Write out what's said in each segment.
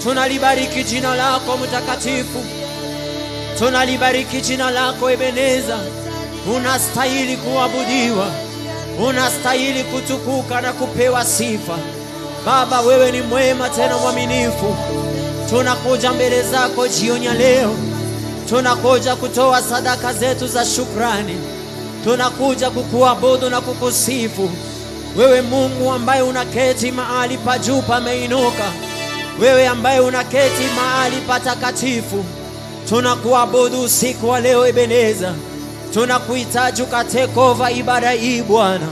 Tunalibariki jina lako mtakatifu. Tunalibariki jina lako Ebeneza. Unastahili kuabudiwa. Unastahili kutukuka na kupewa sifa. Baba, wewe ni mwema tena mwaminifu. Tunakuja mbele zako jioni ya leo. Tunakuja kutoa sadaka zetu za shukrani. Tunakuja kukuabudu na kukusifu. Wewe Mungu ambaye unaketi mahali pa juu pameinuka. Wewe ambaye unaketi mahali patakatifu. Tunakuabudu usiku wa leo Ebeneza. Tunakuhitaji ukatake over ibada hii Bwana.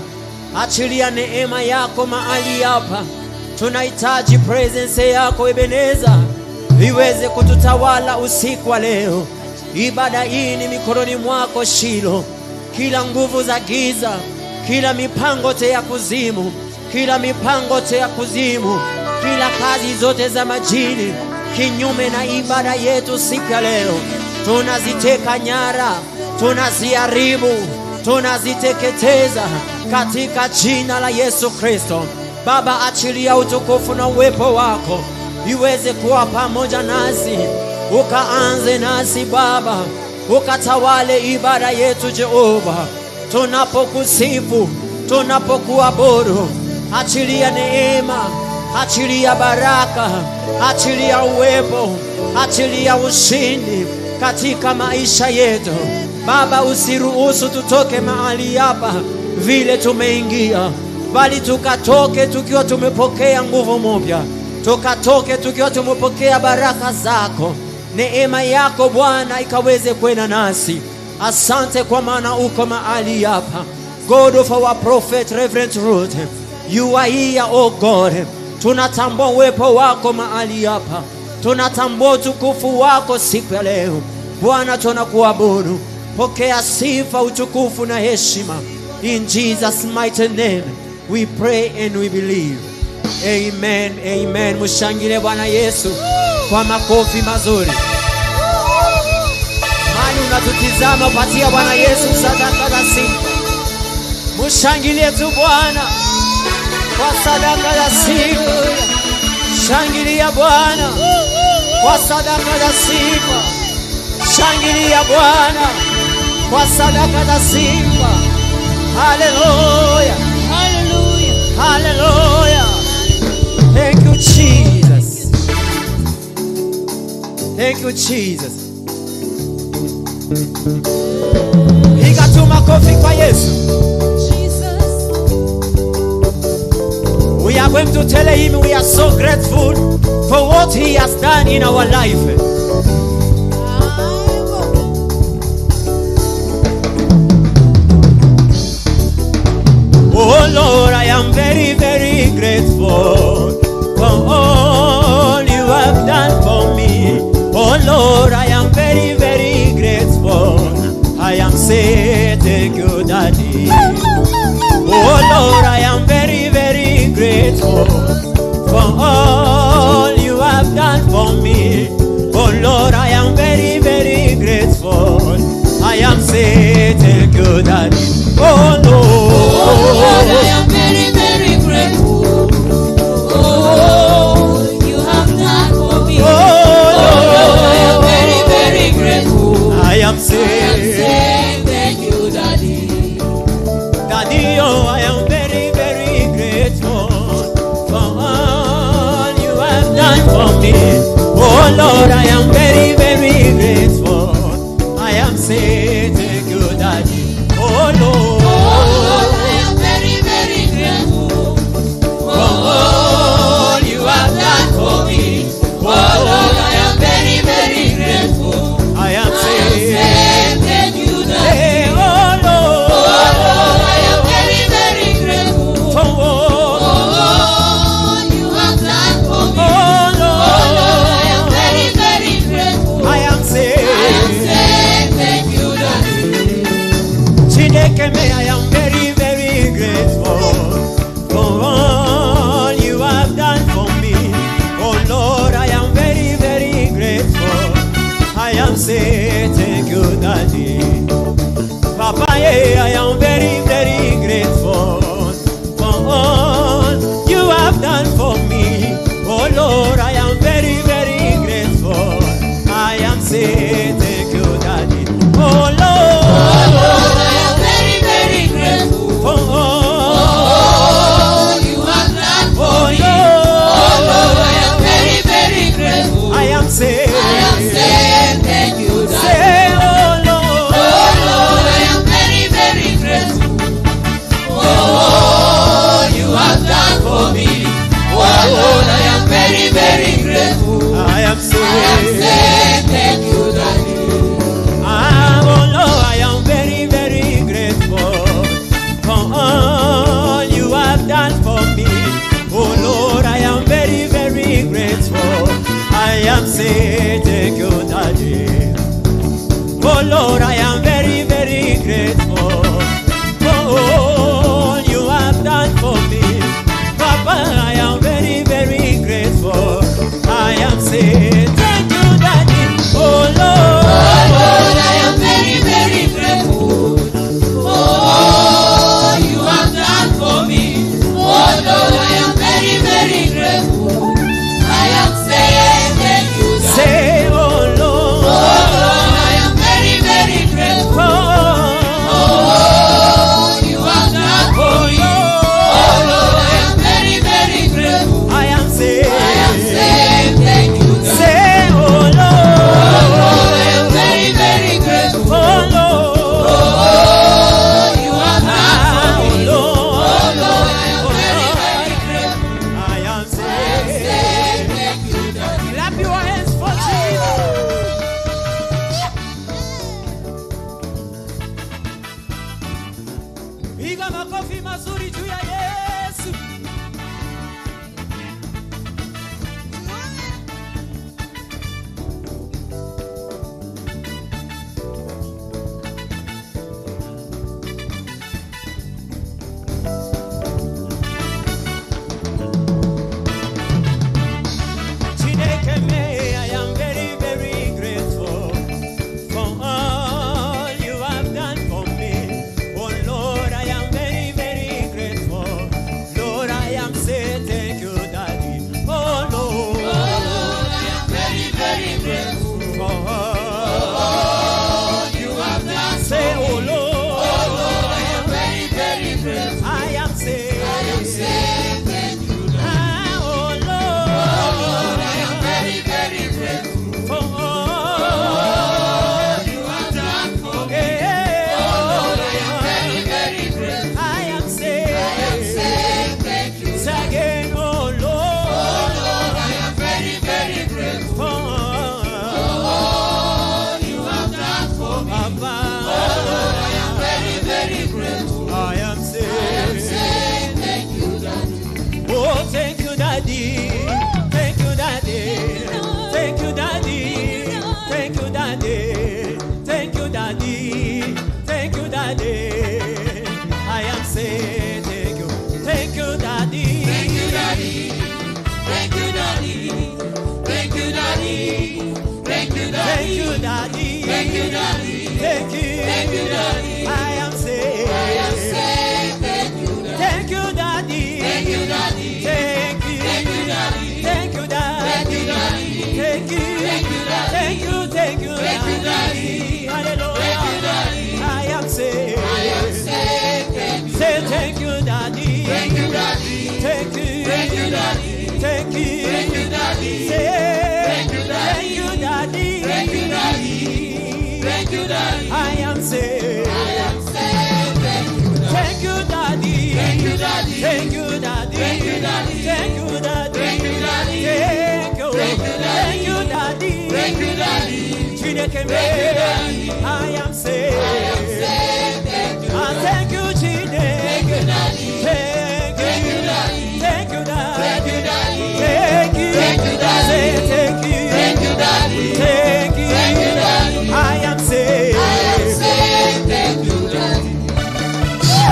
Achilia neema yako mahali hapa. Tunahitaji presence yako Ebeneza iweze kututawala usiku wa leo. Ibada hii ni mikononi mwako Shilo. Kila nguvu za giza, kila mipango te ya kuzimu, kila mipango te ya kuzimu, kila kazi zote za majini kinyume na ibada yetu siku ya leo, tunaziteka nyara, tunaziharibu, tunaziteketeza katika jina la Yesu Kristo. Baba, achilia utukufu na uwepo wako iweze kuwa pamoja nasi. Ukaanze nasi Baba, ukatawale ibada yetu Jehova. Tunapokusifu, tunapokuabudu, achilia neema, achilia baraka, achilia uwepo, achilia ushindi katika maisha yetu. Baba, usiruhusu tutoke mahali hapa vile tumeingia, bali tukatoke tukiwa tumepokea nguvu mpya. Tukatoke tukiwa tumepokea baraka zako. Neema yako Bwana ikaweze kwenda nasi. Asante kwa maana uko mahali hapa. God of our prophet Reverend Ruth, you are here, oh God. Tunatambua uwepo wako mahali hapa. Tunatambua utukufu wako siku ya leo. Bwana, tunakuabudu. Pokea sifa, utukufu na heshima. In Jesus' mighty name we pray and we believe. Amen, amen. Mshangile Bwana Yesu kwa makofi mazuri. Mani unatutizama, patia Bwana Yesu sadaka za sifa. Mshangilie tu Bwana kwa sadaka za sifa. Shangilia Bwana kwa sadaka za sifa. Shangilia Bwana kwa sadaka za sifa. Hallelujah, hallelujah, hallelujah. Thank you Jesus. Thank you Jesus. Piga tu makofi kwa Yesu. Jesus. We are going to tell him we are so grateful for what he has done in our life. Oh Lord, I am very, very grateful for all you have done for me. Oh Lord, I am very, very grateful. I am saying thank you, Daddy. Oh Lord, I am very, very grateful for all you have done for me. Oh Lord, I am very, very grateful. I am saying thank you, Daddy. Oh Lord, I am very, very grateful. Oh, you have done for me. Oh Lord, I am very, very grateful. I am saying thank you, Daddy. Daddy, oh, I am very, very grateful for all you have done for me. Oh Lord, I am very, very grateful. I am saying thank you, Daddy. Oh Lord. I am very, very grateful for all you have done for me. Oh Lord, I am very, very grateful. I am saying thank you, Daddy. Papa, I am very, very grateful for all you have done for me. Oh Lord, I am very, very am saying thank you, Daddy. Oh Lord, I am very, very grateful for all you have done for me. Papa, I am very, very grateful. I am saying thank you, Daddy. Oh Lord, I am very, very grateful for all you have done for me. Oh Lord, I am very, very grateful. I am saying thank you, Daddy. say, oh Lord, Oh Lord, I am very, very grateful for all you have done for me. Oh Lord, I am very, very grateful. I am saying, I am saying thank you, Daddy. say, oh Oh Lord, Lord, I am very, very grateful oh for Lord, all you have done for oh me. Lord, Oh Lord, I am very, very grateful. I am I am saying, saying thank you, Daddy. clap your hands for Jesus. Piga makofi mazuri juu ya Yesu. Chineke me, I am very, very grateful for all you have done for me. Oh Lord, I am very, very grateful. Lord, I am saying thank you, Daddy. Oh Lord, Oh Lord, I am very, very grateful for for all all you have done say, for me. oh Lord, Oh Lord, I am very, very grateful. I am saying, I am saying thank you, Daddy. ah, oh Oh Lord, I am Lord, very, very grateful for for all all you have done for me. Oh Lord, I am very, very grateful. I am I am saying, saying thank you, say Daddy. again, oh Oh Lord, Lord, I am very, very grateful for for all you have done for me. Papa, Oh Lord, I am very, very grateful. I am I am saying, saying thank you, Daddy. oh, thank you, Daddy. Thank you, Daddy. Thank you, Daddy. Thank you, Daddy. Thank you, Daddy. Thank you, Daddy. I am saying thank you. Thank you, Daddy. Thank you, Daddy. Thank you, Daddy. Thank you, Daddy. Thank you, Thank Daddy. you, Daddy. Thank you, Daddy. Thank you. Thank you, Daddy. I am saying, I am saying thank you, Daddy. thank you, Daddy. Thank you, Daddy. Thank you. Thank you, Daddy. Thank you, Daddy. Thank you, Daddy. Thank you. Thank you, Daddy. Thank you, thank you, Thank you, Daddy. Hallelujah. Thank you, Daddy. I am saying, I am saying thank you. say thank you, Daddy. Thank you, Daddy. Thank you. Thank you, Daddy. Thank you. Thank you, Daddy. Say, Thank you, Daddy. thank you, Daddy. Thank you, Daddy. Thank you, Daddy. I am saying, I am saying thank you, Daddy. thank you, Daddy. Thank you, Daddy. Thank you, Daddy. Thank you, Daddy. Thank you, Daddy. Thank you, Daddy. Thank you. Thank you, Daddy. Thank you, Daddy. Thank you, Daddy. Chineke me, Thank you, Daddy. I am saying, I am saying thank you, I Daddy. thank you, Chineke. Thank you, Daddy. Thank Thank you, Daddy. Thank you, Daddy. Thank you, Daddy. Thank you. Thank you, Daddy. Say thank you. Thank you, Daddy. Thank you. Thank you, Daddy. I am saying, I am saying thank you, Daddy.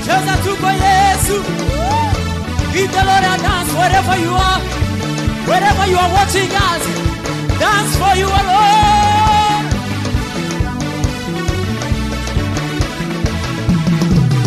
Cheza tu kwa Yesu. Give the Lord a dance wherever you are. Wherever you are watching us. Dance for you alone.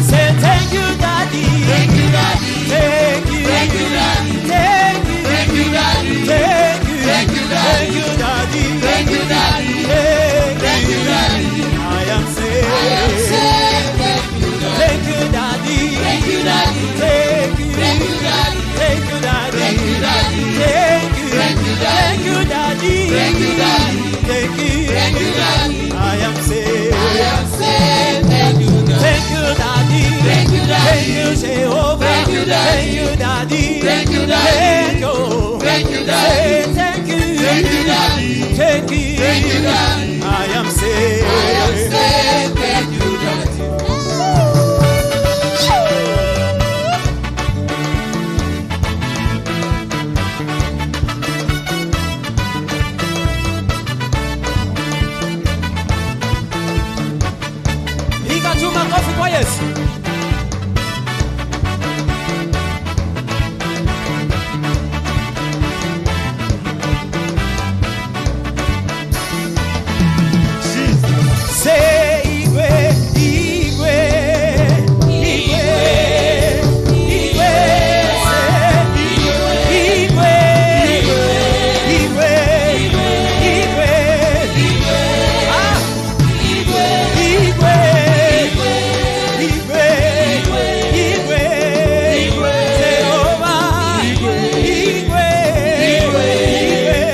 Say thank you, Daddy. Thank you, Daddy. Thank you. Thank you, Daddy. Thank you. Thank you, Daddy. Thank you. Thank you, Daddy. Thank you, Daddy. Thank you, Daddy. Thank you, Daddy. I am saying, I am saying thank you, Daddy. thank you, Daddy. Thank you, Daddy. Thank you. Thank you, Daddy. Thank you, Daddy. Thank you, Daddy. Thank you. Thank you, Daddy. Thank you, Daddy. Thank you, Daddy. Thank you. Thank you, Daddy. I am saying, I am saying thank you, Daddy. thank you, Daddy. Thank you, Daddy. Thank you, Jehovah. Thank you, Daddy. Thank you, Daddy. Thank you, Daddy. Thank you. Thank you, Daddy. Say thank you. Thank you, Daddy. Thank you. Thank you, Daddy. I am saying, Yes. Say Igwe, Igwe, Igwe, Igwe, Igwe, Igwe, Igwe, ah, Igwe, Igwe, Igwe, Igwe, Jehovah, Igwe, Igwe, Igwe, Igwe,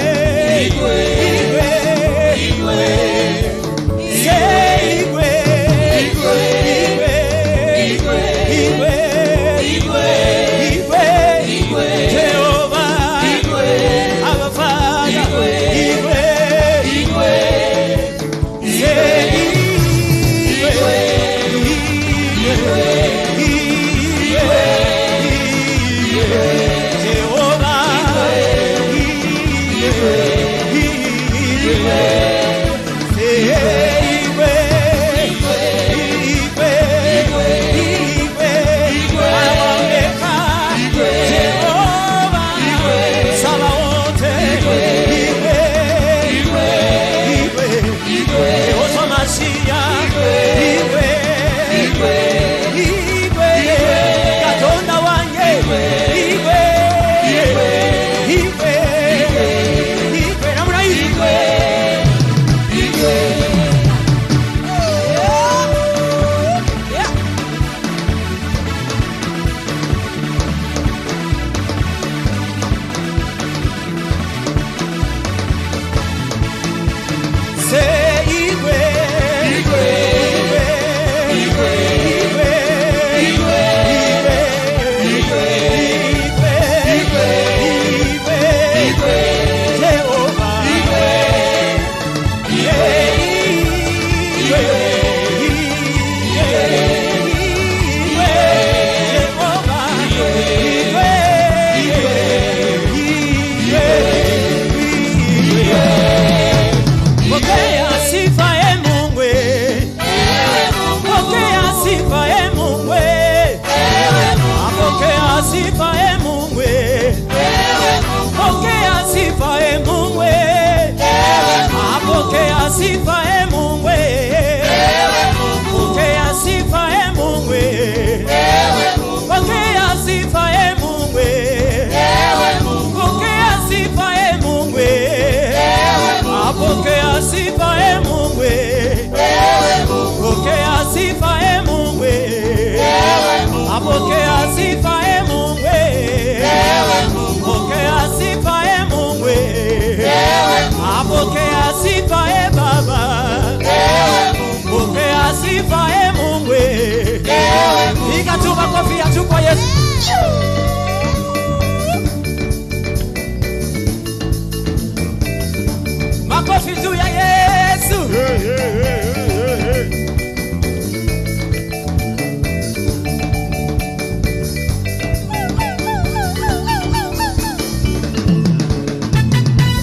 Makofi juu ya Yesu.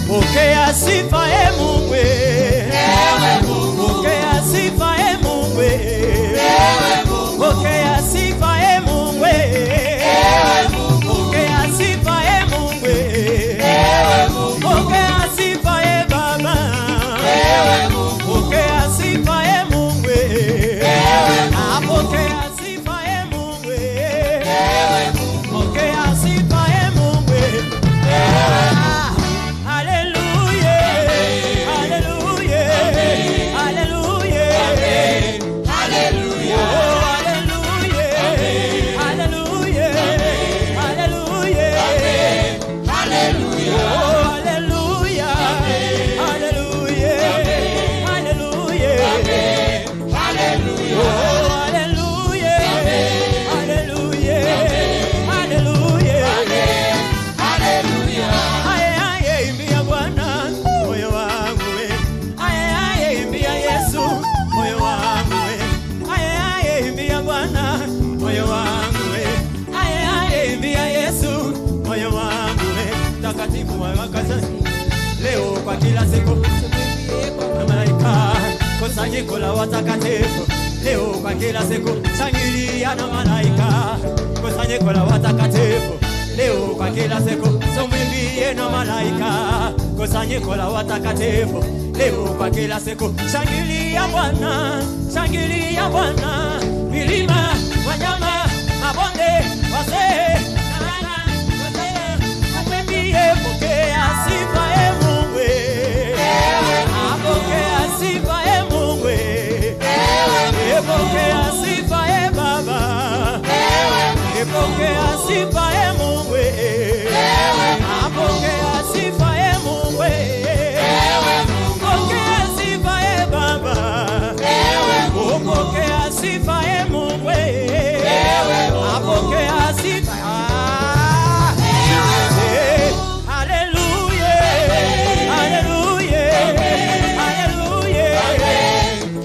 Pokea sifa e Mungu, pokea sifa e Mungu, pokea sifa e Mungu, pokea sifa e Mungu, pokea sifa e Baba, pokea sifa e Mungu, pokea sifa e Mungu, pokea sifa e Mungu. Leo kwa kila siku na malaika kusanyiko la watakatifu leo kwa kila siku. Shangilia na malaika, kusanyiko la watakatifu. Leo kwa kila siku, tumwimbie na malaika, kusanyiko la watakatifu. Leo kwa kila siku, shangilia Bwana, shangilia Bwana. Milima, wanyama, mabonde, wazee, umwimbie, pokea sifa e Mungu. Pokea sifa e Mungu. Pokea sifa e Baba. Pokea sifa e Mungu. Pokea sifa e Mungu. Pokea sifa e Baba. Pokea sifa e Mungu. Pokea sifa. Hallelujah. Hallelujah. Hallelujah.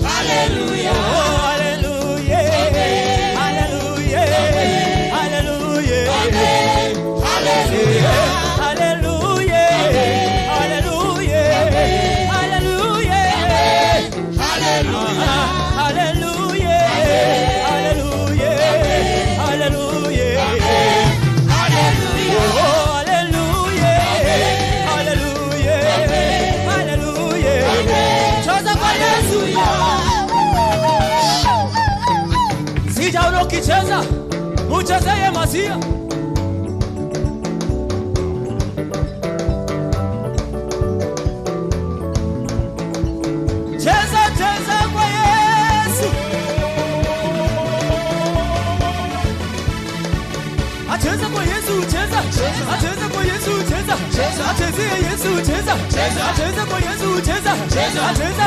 Hallelujah. Oh, hallelujah. Hallelujah. Hallelujah. Hallelujah. Hallelujah. Hallelujah. Hallelujah. Hallelujah. Hallelujah. Hallelujah. Hallelujah. Oh, hallelujah. Hallelujah. Hallelujah. Choza kwa Yesu. Sijaona ukicheza, uchezeye Masia. Cheza, cheza kwa Yesu. Acheza kwa Yesu, cheza. Acheza kwa Yesu, cheza. Acheza Yesu, cheza. Acheza kwa Yesu, cheza. Acheza. Acheza.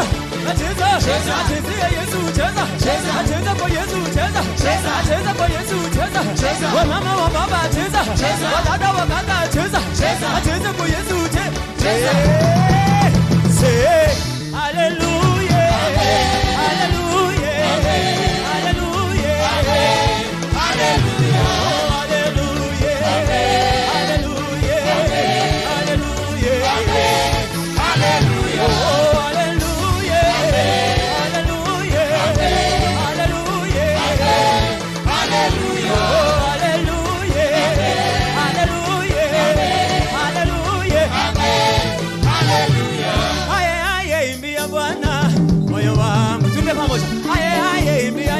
Acheza Yesu, cheza. Acheza kwa Yesu, cheza. Acheza kwa Yesu, cheza. Wa mama wa baba, cheza. Wa dada wa kaka, cheza. Acheza kwa Yesu, cheza. Say hallelujah. Hallelujah. Hallelujah. Hallelujah.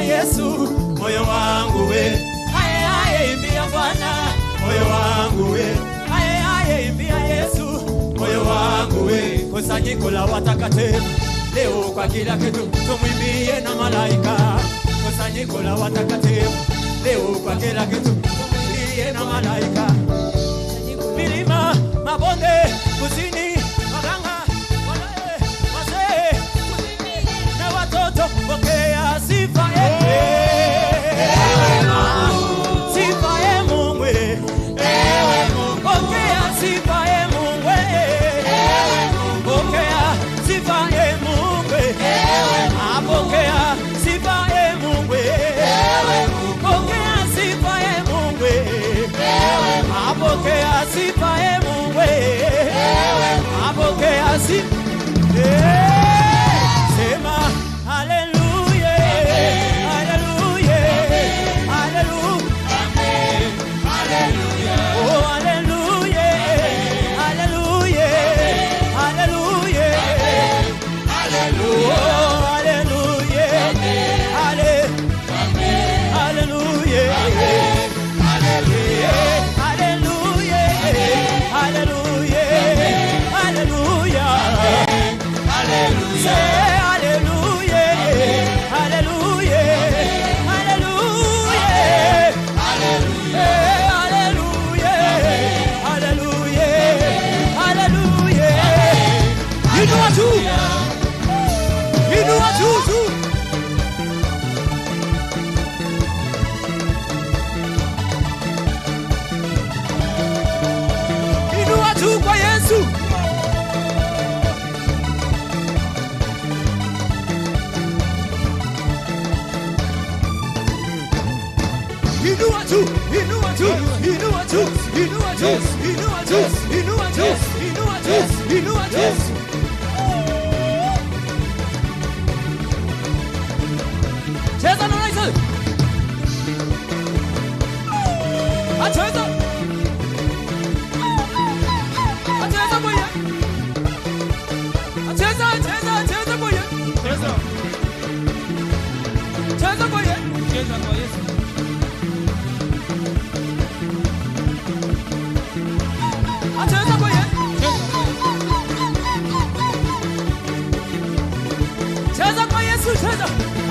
Yesu, moyo wangu we. Aye aye imbia Bwana, moyo wangu we. Aye aye imbia Yesu, moyo wangu we. Kusanyiko la watakatifu, leo kwa kila kitu tumwimbie na malaika. Kusanyiko la watakatifu, leo kwa kila kitu tumwimbie na malaika. Milima, mabonde, kusini, maganga, wazee, na watoto, pokea sifa sifa e Mungu. Pokea sifa e Mungu. Pokea sifa e Mungu. Pokea sifa e Mungu. Pokea sifa e Mungu. Pokea sifa e Mungu. Pokea sifa. Sema hallelujah. Hallelujah. Hallelujah. Oh, hallelujah. Hallelujah. Hallelujah. Oh, hallelujah. Hallelujah. Hallelujah. Hallelujah. Hallelujah. Say hallelujah. Hallelujah. Hallelujah. Hallelujah. Hallelujah. Hallelujah. You know what to do. You know what to do. You know what to do kwa Yesu.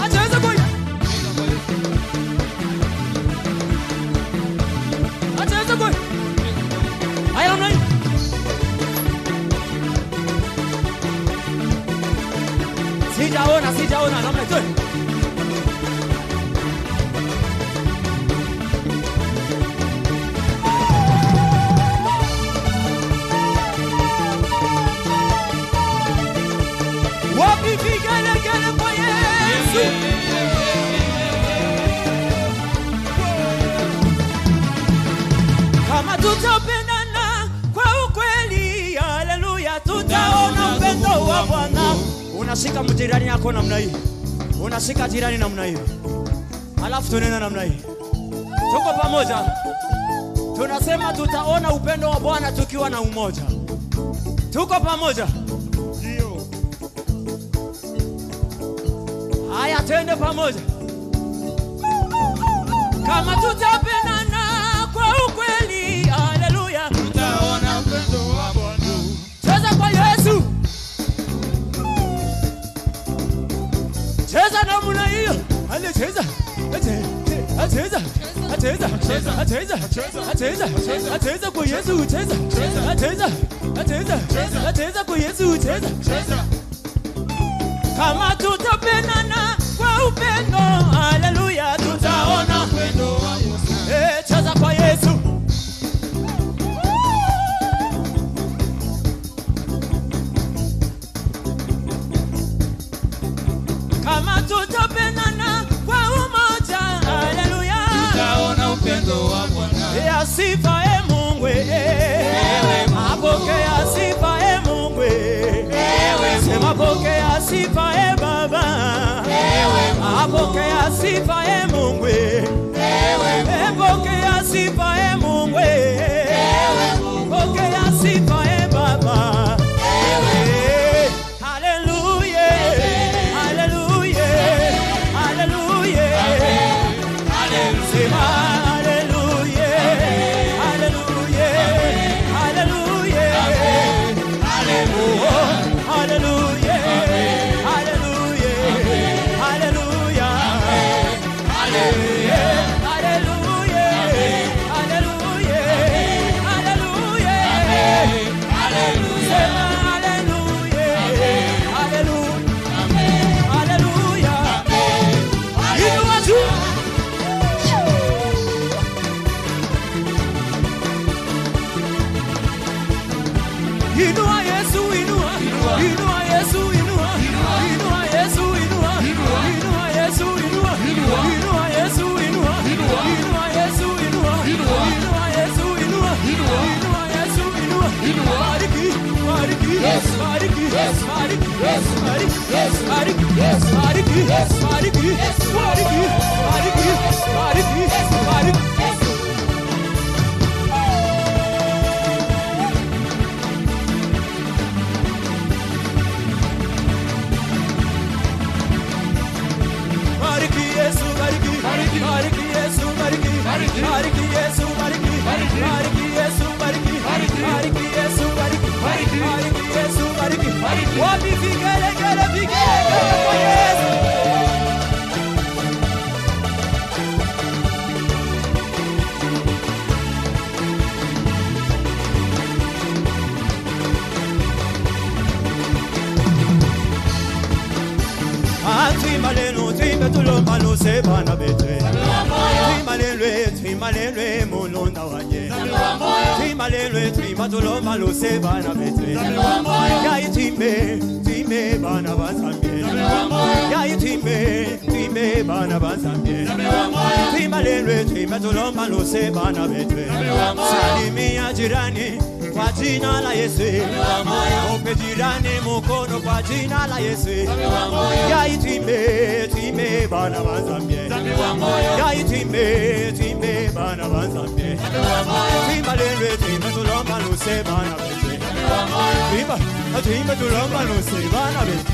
Acheza boy. Acheza boy. Haya namna hii. Sijaona namna hiyo. Wapi vigele kwa Yesu. Kama tutapendana kwa ukweli, haleluya, tutaona upendo wa Bwana. Unashika mjirani yako namna hii. Unashika jirani namna hii. Alafu tunena namna hii. Tuko pamoja. Tunasema tutaona upendo wa Bwana tukiwa na umoja. Tuko pamoja. Ndio. Haya twende pamoja. Kama tutapendana kwa ukweli, haleluya, tutaona upendo wa Bwana. Cheza kwa Yesu. Cheza namna hiyo. Ale cheza. Acheza kwa Yesu, cheza. Acheza kwa Yesu, cheza. Kama tutapendana kwa upendo, haleluya, tutaona upendo wa Yesu. Cheza kwa Yesu. Kama tutapendana kwa umoja, haleluya, tutaona upendo wa Bwana. Sifa Mungu, apokea sifa Mungu, sema pokea sifa Baba, apokea sifa Mungu, pokea sifa Mungu, pokea sifa Baba. Haleluya, haleluya, haleluya, sema haleluya, haleluya, haleluya, haleluya, haleluya, haleluya, haleluya, haleluya, Inua Yesu, inua Yesu, inua Yesu, inua Yesu, inua Yesu, inua Yesu, inua bariki, wapi vigele kwa Yesu. Timaleno, timbetulom balose bana bete. Timalelwe, mulonda wanye. Timbetulom balose bana bete. Yai timbe bana bazambie. Yai timbe bana bazambie. Timbetulom balose bana bete. Salimia jirani kwa jina la Yesu. Ope jirani mkono kwa jina la Yesu. Yai timbe bana bazambie. Yai timbe bana bazambie. Timalelwe timbetulom balose bana bete. Timba tulomba no se bana bete.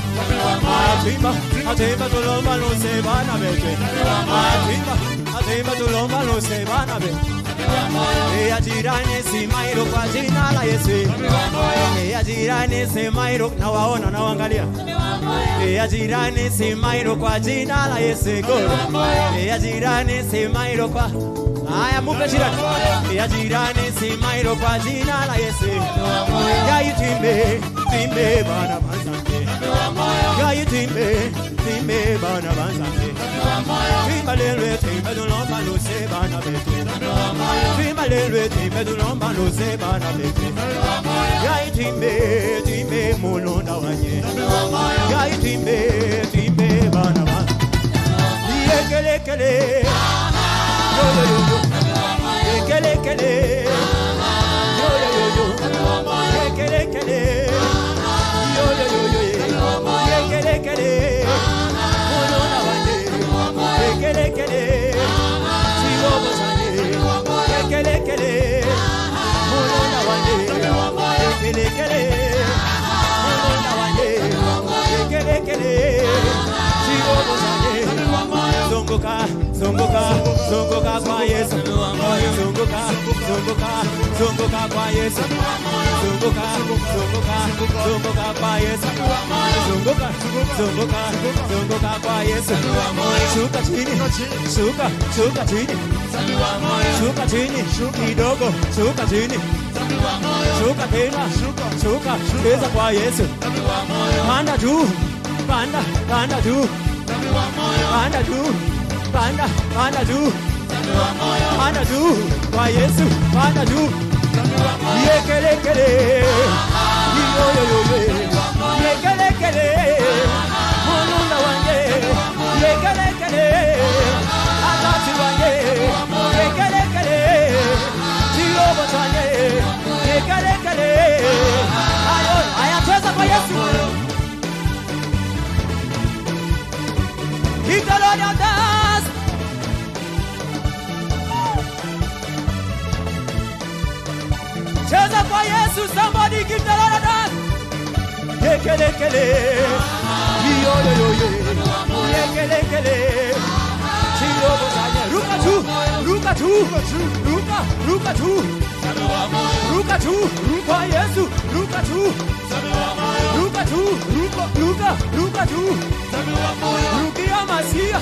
Timba tulomba no se bana bete. Timba tulomba no se bana bete. Ea jirani si mairo kwa jina la Yesu. Ea jirani si mairo na waona na waangalia. Pea jirani simairo kwa jina la Yesu. Pea jirani simairo kwa. Aya mupe jirani. Pea jirani simairo kwa jina la Yesu. Ya itimbe, timbe bana banzante. Ya itimbe, timbe bana banzante. Timba lelwe timbe dulomba lose bana bete. Timba lelwe timbe dulomba lose bana bete. Ya itimbe, timbe mulonda wanye. Ya itimbe, timbe bana bana. Yekele kele. Yo yo yo yo. Yekele kele. Yo yo yo yo. Yekele kele. Yo yo yo yo. Yekele kele. Mulonda wanye. Yekele kele. Chigobo chanye. Yekele kele. Mulonda wanye. Yekele kele. Mulonda wanye. Yekele kele. Chigobo chanye. Zongoka, zongoka, zongoka kwa Yesu. Zongoka, zongoka, zongoka kwa Yesu. Zongoka, zongoka, zongoka kwa Yesu. Zongoka, zongoka, zongoka kwa Yesu. Shuka chini, shuka, shuka chini. Shuka chini, kidogo, shuka chini. Shuka tena, shuka, cheza kwa Yesu. Panda juu, panda, panda juu. Panda juu, panda, panda juu. Panda juu, kwa Yesu, panda juu. Yekele kele, yo yo yo yo. Yekele kele, mulunda wanje. Yekele kele, atatu wanje. Yekele kele, tiyobo chanye. Yekele kele, ayo, ayateza kwa Yesu. Give the Lord your dance. Cheza kwa Yesu, somebody give the Lord a dance. Yekele kele, yo yo yo yo. Yekele kele, chirobo chanye. Ruka tu, ruka tu, ruka, ruka tu, ruka tu, kwa Yesu, ruka tu, ruka tu, ruka, ruka tu. Rukia Masia,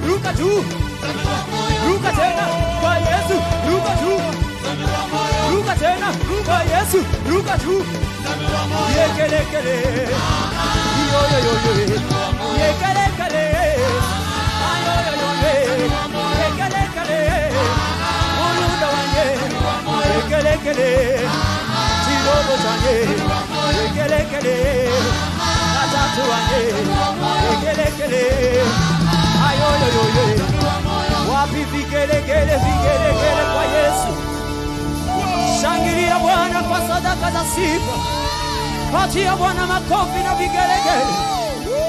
ruka tu. Ruka tena kwa Yesu, ruka tu. Ruka tena kwa Yesu, ruka tu. Yekele kele, yo yo yo yo. Yekele kele, ayo yo yo yo. Yekele kele, mulunda wanye. Yekele kele, chirobo chanye. Yekele kele. Atatu wanye, yekele kele, ayo yo yo yo. Wapi vigele kele, vigele kele kwa Yesu. Shangilia Bwana kwa sadaka za sifa. Patia Bwana makofi na vigele kele.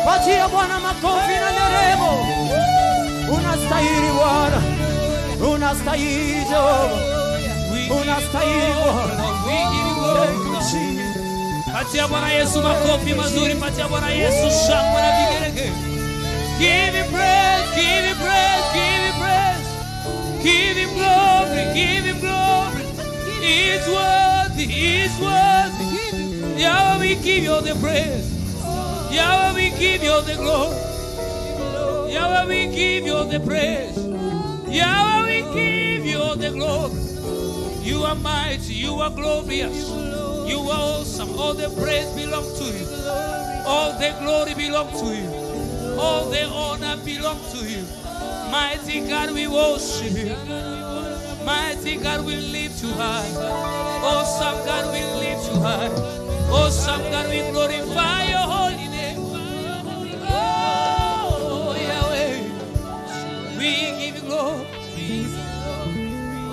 Patia Bwana makofi na nderemo. Unastahili Bwana, unastahili Jehova, unastahili Bwana. Patia Bwana Yesu makofi mazuri, patia Bwana Yesu shangwe na vigelegele. Give him praise, give him praise, give him praise. Give him glory, give him glory. He is worthy, he is worthy. Yahweh, we give you the praise. Yahweh, we give you the glory. Yahweh, we give you the praise. Yahweh, we give you the glory. You are mighty, you are glorious. You are awesome. All the praise belongs to you. All the glory belongs to you. All the honor belongs to you. Mighty God, we worship you. Mighty God, we lift you high. Awesome God, we lift you high. Awesome God, we glorify your holy name. Oh, Yahweh, we give you glory.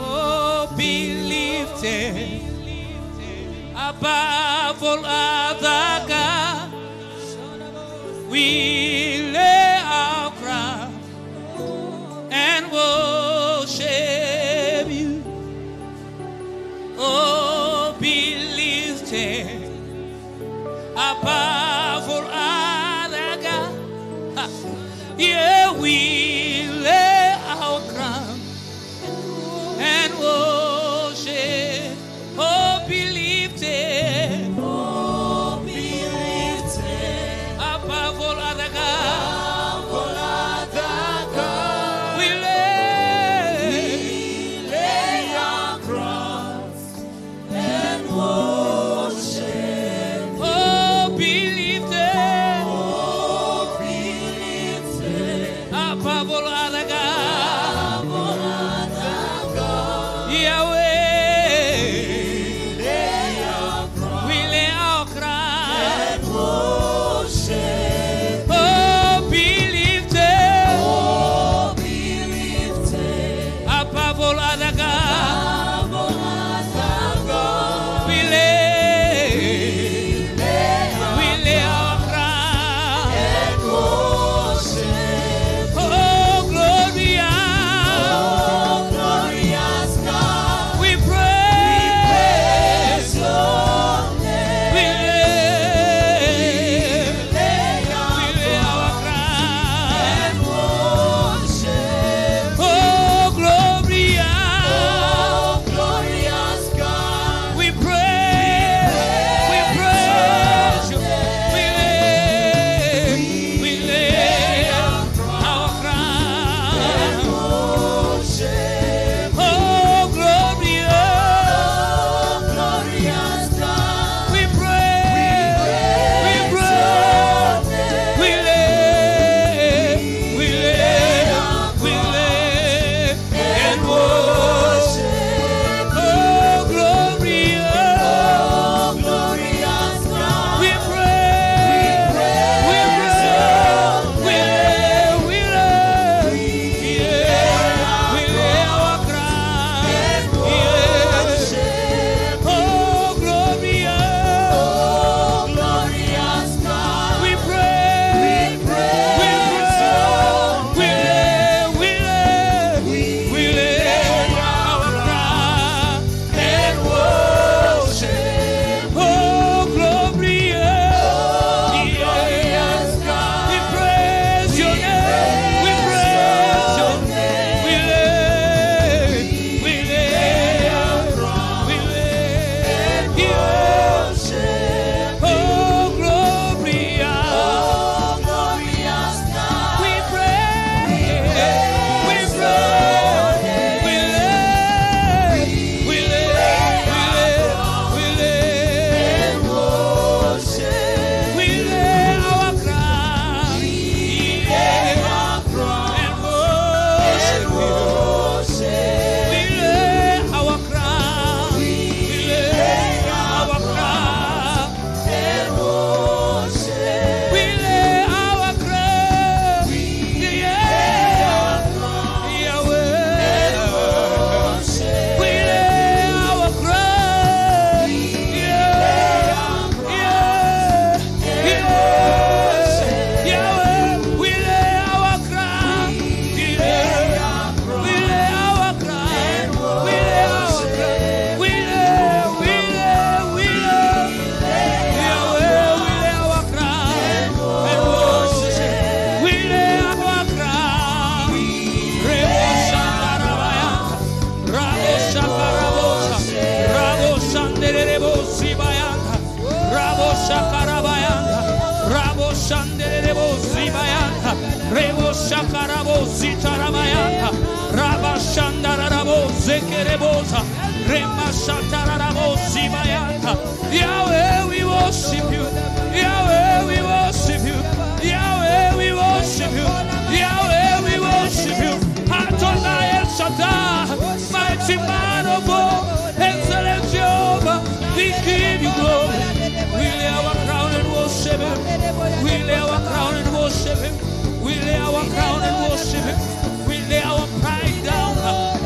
Oh, be lifted above all other gods. We lay our crown and worship you. Oh, be lifted above all other gods. Yeah, we lay our crown and worship. Oh, be lifted. Oh, be apavolada Yahweh, we lay our crown. Oh, be lifted, apavolada we lay our crown. Oh, glorious God, we praise your name. We lay our crown and worship. Oh, glorious God, we praise you. We lay our crown and worship. Oh, glorious God, we praise. We lay and worship. Oh, glorious God, we praise. We lay our crown and worship. Oh, glorious God, we praise. We lay our crown and worship. Oh, glorious God, we praise your name. We praise your name. We lay our crown. We lay worship. Oh, glorious God, we praise. We lay our crown. We lay and worship. We lay our crown. We lay our crown and worship. We lay our crown. Yahweh. We lay our crown. Yahweh, we lay our crown. We lay our crown. We lay our crown. We lay. Yahweh, we lay our crown and worship. We lay our crown. Rebo Shandarabaya, Rabo Shakarabosa, Rabo Shanderebo Sibayanda, Rabo Shakarabayanda, Rabo Shanderebo Sibayanda, Rebo Shakarabo Sitarabayanda, Raba Shandarabo Zekerebosa, Rema Shatarabo Sibayanda. Yahweh, we worship you. Yahweh, we worship you. Yahweh, we worship you. Yahweh, we worship you. Adonai El Shaddai, mighty man of war, excellent Jehovah, we give you glory. We lay our crown and worship him. We lay our crown and worship him. We lay our crown and worship him. We lay our pride down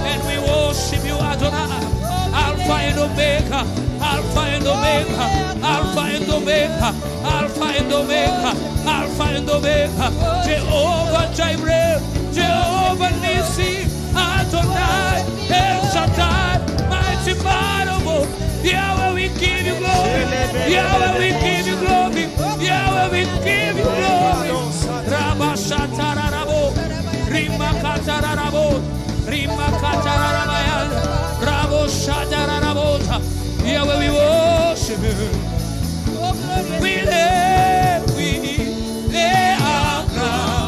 and we worship you, Adonai. Alpha and Omega, Alpha and Omega, Alpha and Omega, Alpha and Omega, Alpha and Omega. Jehovah Jireh, Jehovah Nissi, Adonai, El Shaddai, mighty man of war. Yahweh, we give you glory. Yahweh, we give you glory. Yahweh, we give you glory. Rabashatarabo, Rimakatarabo, Rimakatarabaya, Rabo Shatarabota. Yahweh, we worship you. We lay our crown.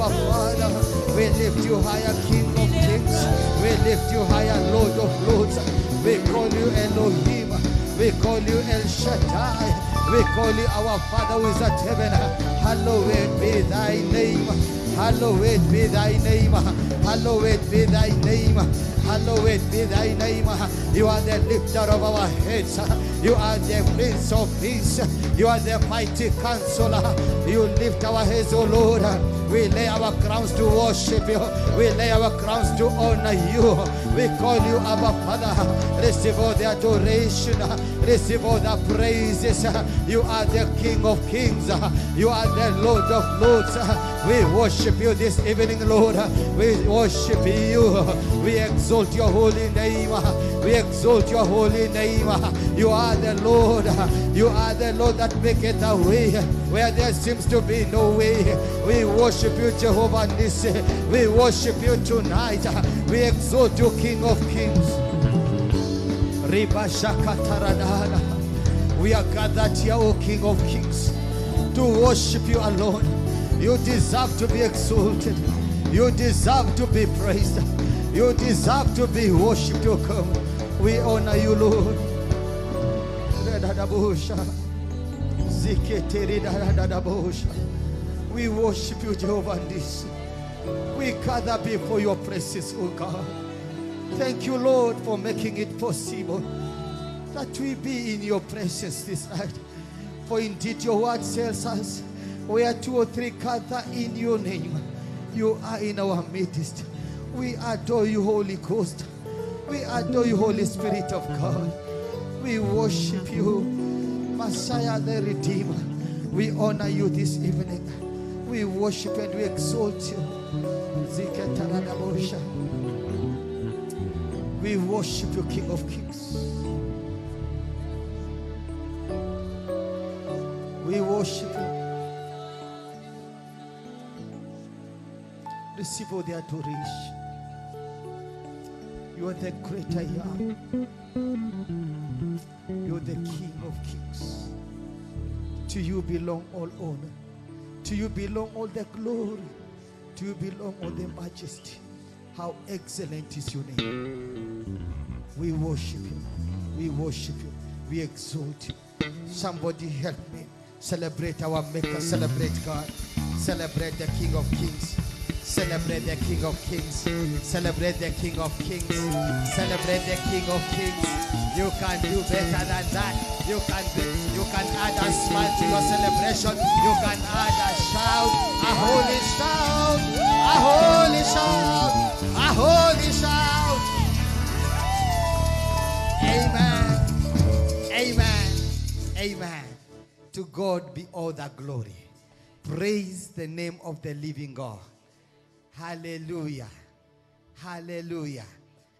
our Father. We lift you higher, King of Kings. We lift you higher, Lord of Lords. We call you Elohim. We call you El Shaddai. We call you our Father who is at heaven. Hallowed be thy name. Hallowed be thy name. Hallowed be thy name. Hallowed be thy name. You are the lifter of our heads. You are the Prince of Peace. You are the mighty counselor. You lift our heads, O Lord. We lay our crowns to worship you. We lay our crowns to honor you. We call you Abba Father. Receive all the adoration. Receive all the praises. You are the King of Kings. You are the Lord of Lords. We worship you this evening, Lord. We worship you. We exalt your holy name. We exalt your holy name. You are the Lord. You are the Lord that maketh a way where there seems to be no way. We worship you, Jehovah Nissi. We worship you tonight. We exalt you, King of Kings. We are gathered here, O King of Kings, to worship you alone. You deserve to be exalted. You deserve to be praised. You deserve to be worshipped, O come. We honor you, Lord. We worship you, Jehovah Nissi. We gather before your presence, O God. Thank you, Lord, for making it possible that we be in your presence this night. For indeed your word tells us, where two or three gather in your name, you are in our midst. We adore you, Holy Ghost. We adore you, Holy Spirit of God. We worship you, Messiah the Redeemer. We honor you this evening. We worship and we exalt you. We worship you, King of Kings. We worship you. Receive all the adoration. You are the great I am. You are the King of Kings. To you belong all honor. To you belong all the glory. To you belong all the majesty. How excellent is your name. We worship you. We worship you. We exalt you. Somebody help me. Celebrate our Maker. Celebrate God. Celebrate the King of Kings. Celebrate the King of Kings. Celebrate the King of Kings. Celebrate the King of Kings. You can do better than that. You can add a smile to your celebration. You can add a shout, a holy shout, a holy shout, a holy shout. Amen. Amen. Amen. To God be all the glory. Praise the name of the living God. Hallelujah. Hallelujah.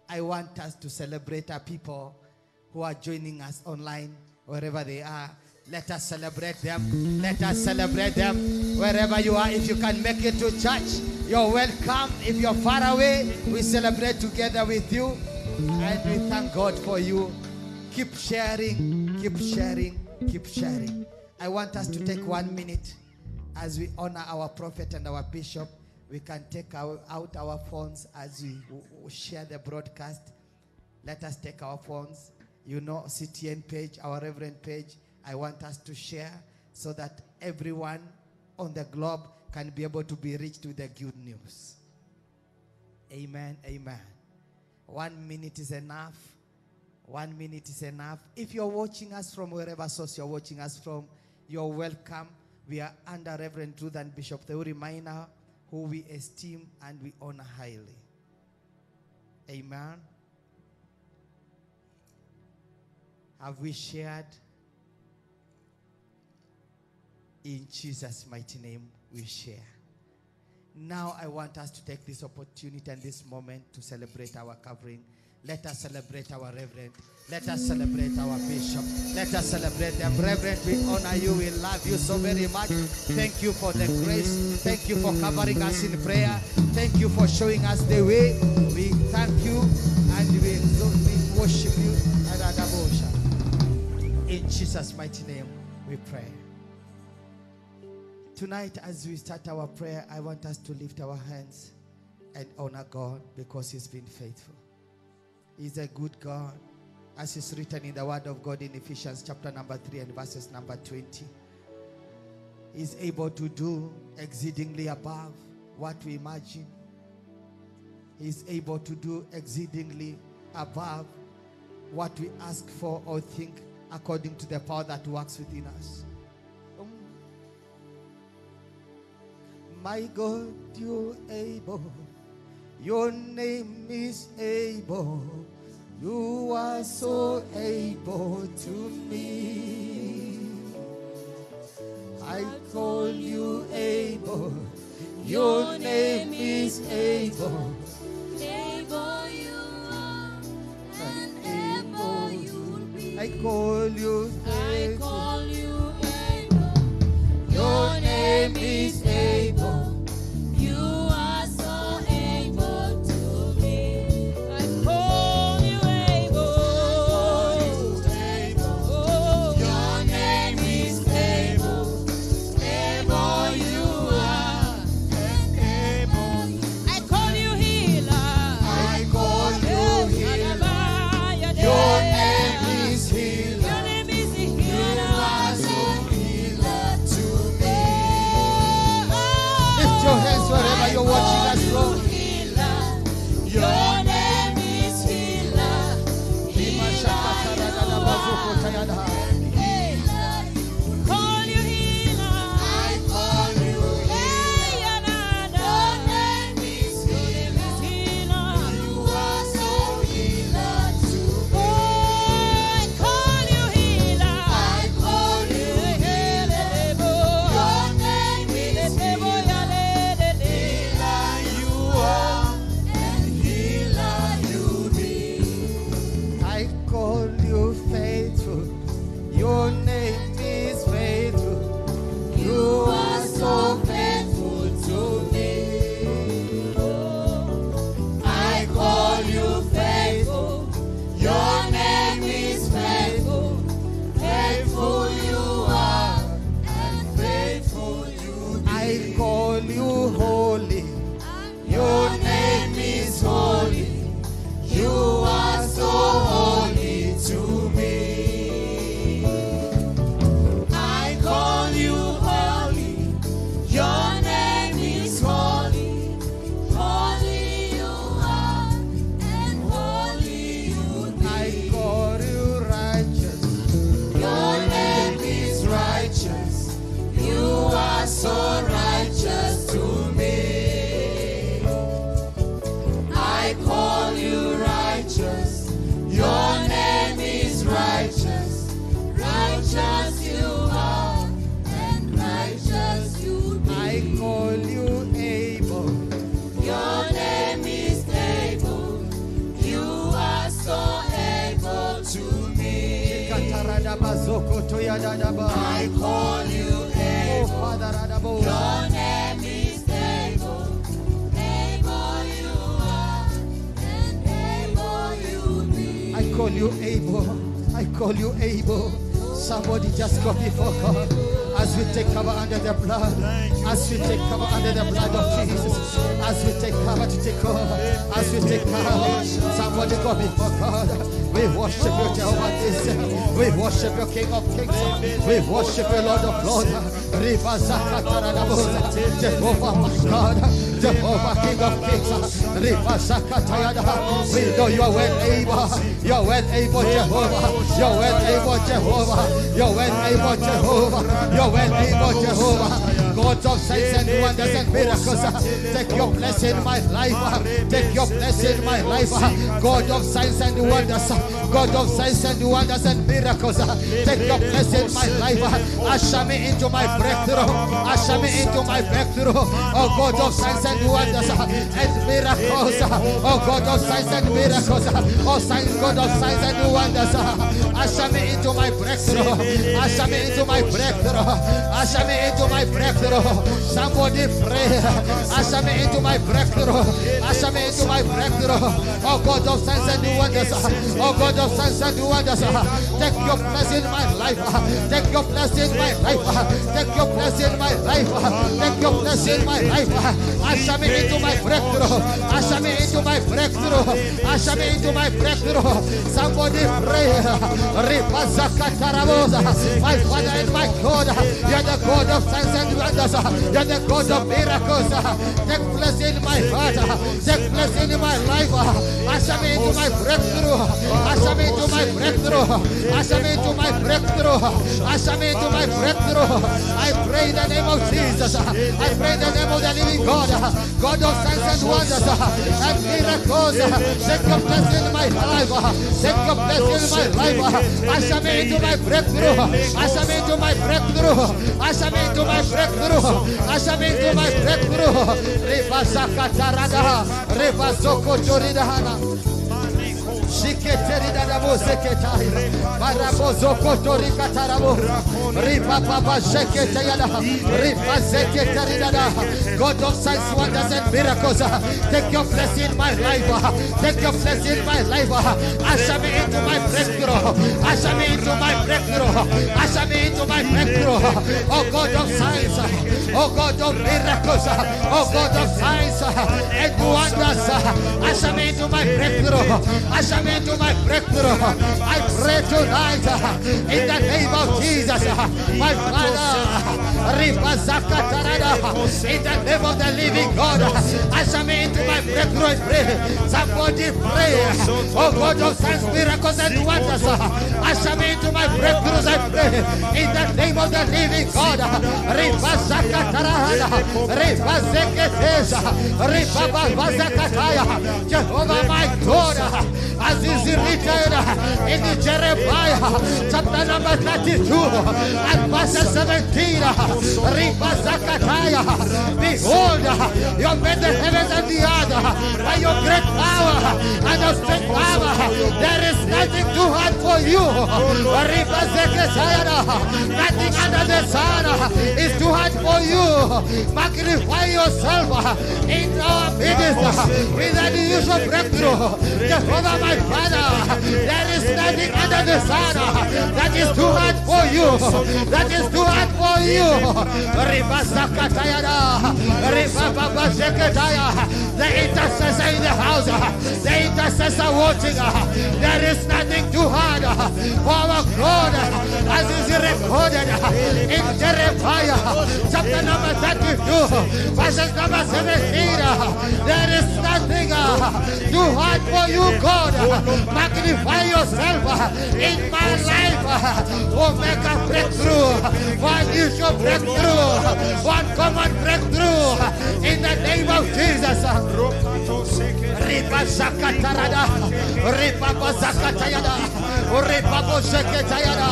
I want us to celebrate our people who are joining us online, wherever they are. Let us celebrate them. Let us celebrate them wherever you are. If you can make it to church, you're welcome. If you're far away, we celebrate together with you. And we thank God for you. Keep sharing, keep sharing, keep sharing. I want us to take 1 minute as we honor our prophet and our bishop. We can take out our phones as we share the broadcast. Let us take our phones. You know, CTN page, our Reverend page. I want us to share so that everyone on the globe can be able to be reached with the good news. Amen, amen. 1 minute is enough. 1 minute is enough. If you're watching us from wherever source you're watching us from, you're welcome. We are under Reverend Ruth and Bishop Theuri Minor, who we esteem and we honor highly. Amen. Have we shared? In Jesus' mighty name, we share. Now I want us to take this opportunity and this moment to celebrate our covering. Let us celebrate our Reverend. Let us celebrate our Bishop. Let us celebrate them. Reverend, we honor you. We love you so very much. Thank you for the grace. Thank you for covering us in prayer. Thank you for showing us the way. We thank you and we worship you. In Jesus' mighty name we pray. Tonight, as we start our prayer, I want us to lift our hands and honor God because He's been faithful. He's a good God. As is written in the Word of God in Ephesians chapter number 3 and verses number 20. He's able to do exceedingly above what we imagine. He's able to do exceedingly above what we ask for or think, according to the power that works within us. My God, you're able. Your name is able. You are so able to me. I call you able. Your name is able. Able you are, and able you'll be. I call you I faithful. call you able. Your name is able. You are so able to me. I call you able. Oh, your name is able. Able you are, and able. I call you healer. I call you healer. Your name is healer. Your name is healer. You are so healer to me. Lift your hands wherever you're watching us from. Your name is healer. Call you healer. I call you healer. Your name is healer. You are so healer to me. I call you healer. I call you healer. Your name is healer. You are, and healer you be. I call you faithful. Your name is faithful. You are so faithful to me. I call you faithful. Your name is faithful. Faithful you are, and faithful you be. I call you holy. Your name is holy. You are so holy to me. I call you holy. Your name is holy. Holy you are, and holy you be. I call you righteous. Your name is righteous. You are so righteous to me. I call you righteous. Your name is righteous. Righteous you are, and righteous you be. I call you able. Your name is able. You are so able to me. I call you Oh, able. Father Radabo. Your name is able. Able you are, and able you be. I call you able. I call you able. Somebody just go before God. As we take cover under the blood. As we take cover under the blood of Jesus. As we take cover to take over. As we take cover. Somebody go before God. We worship you, Jehovah Nissi. We worship you, King of Kings. We worship you, Lord of Lords. Jehovah, my God. Jehovah, King of Kings. We know you are well able. You are well able, Jehovah. You are well able, Jehovah. You are well able, Jehovah. You are well able, Jehovah. God of signs and wonders and miracles. Take your place in my life. Take your place in my life. God of signs and wonders. God of signs and wonders and miracles. Take your place in my life. Usher me into my breakthrough. Usher me into my breakthrough. Oh God of signs and wonders and miracles. Oh God of signs and miracles. Oh signs, God of signs and wonders. Usher me into my breakthrough. Usher me into my breakthrough. Usher me into my breakthrough. Somebody pray. Usher me into my breakthrough. Usher me into my my breakthrough. Oh God of signs and wonders. Oh God of signs and wonders. Take your place in my life. Take your place in my life. Take your place in my life. Take your place in my life. Usher me into my breakthrough. Usher me into my breakthrough. Usher me into my breakthrough. Somebody pray. My Father and my God, you're the God of signs and wonders. You're the God of miracles. Take place in my heart. Take place in my life. Usher me into my breakthrough. Usher me into my breakthrough. Usher me into my breakthrough. Usher me into my breakthrough. I pray in the name of Jesus. I pray in the name of the living God. God of signs and wonders and miracles. Take your place in my life. Take your place in my life. Usher me into my breakthrough. Usher me into my breakthrough. Usher me into my breakthrough. Usher me into my breakthrough. Reba Zakatarada. Reba Zokotoridahana. Shiketerida dabo seketai. Barabozo kotorika tarabo. Ripa papa sheketayada. Ripa seketerida. God of signs, wonders and miracles. Take your place in my life. Take your place in my life. Usher me into my breakthrough. Usher me into my breakthrough. Usher me into my breakthrough. Oh God of signs. Oh God of miracles. Oh God of signs and wonders. Usher me into my breakthrough. Usher me into my breakthrough. I pray tonight in the name of Jesus, my Father. In the name of the living God, usher me into my breakthrough. I pray. Somebody pray. Oh God of signs, miracles and wonders, usher me into my breakthroughs. I pray in the name of the living God. Jehovah my God, as is written in the Jeremiah chapter number 32 and verse 17. Behold, you have made the heavens and the earth by your great power and your strength power. There is nothing too hard for you. Nothing under the sun is too hard for you. Magnify yourself in our midst with an unusual breakthrough. Jehovah my Father, there is nothing under the sun that is too hard for you. That is too hard for you. The intercessor in the house, the intercessor watching, there is nothing too hard for our God, as is recorded in Jeremiah chapter number 32 verses number 17. There is nothing too hard for you, God. Magnify yourself in my life. Oh, make a breakthrough, one unusual breakthrough, one common breakthrough in the name of Jesus. Ripa Zakatarada, Ripa Zakatayada, Ripa Zakatayada.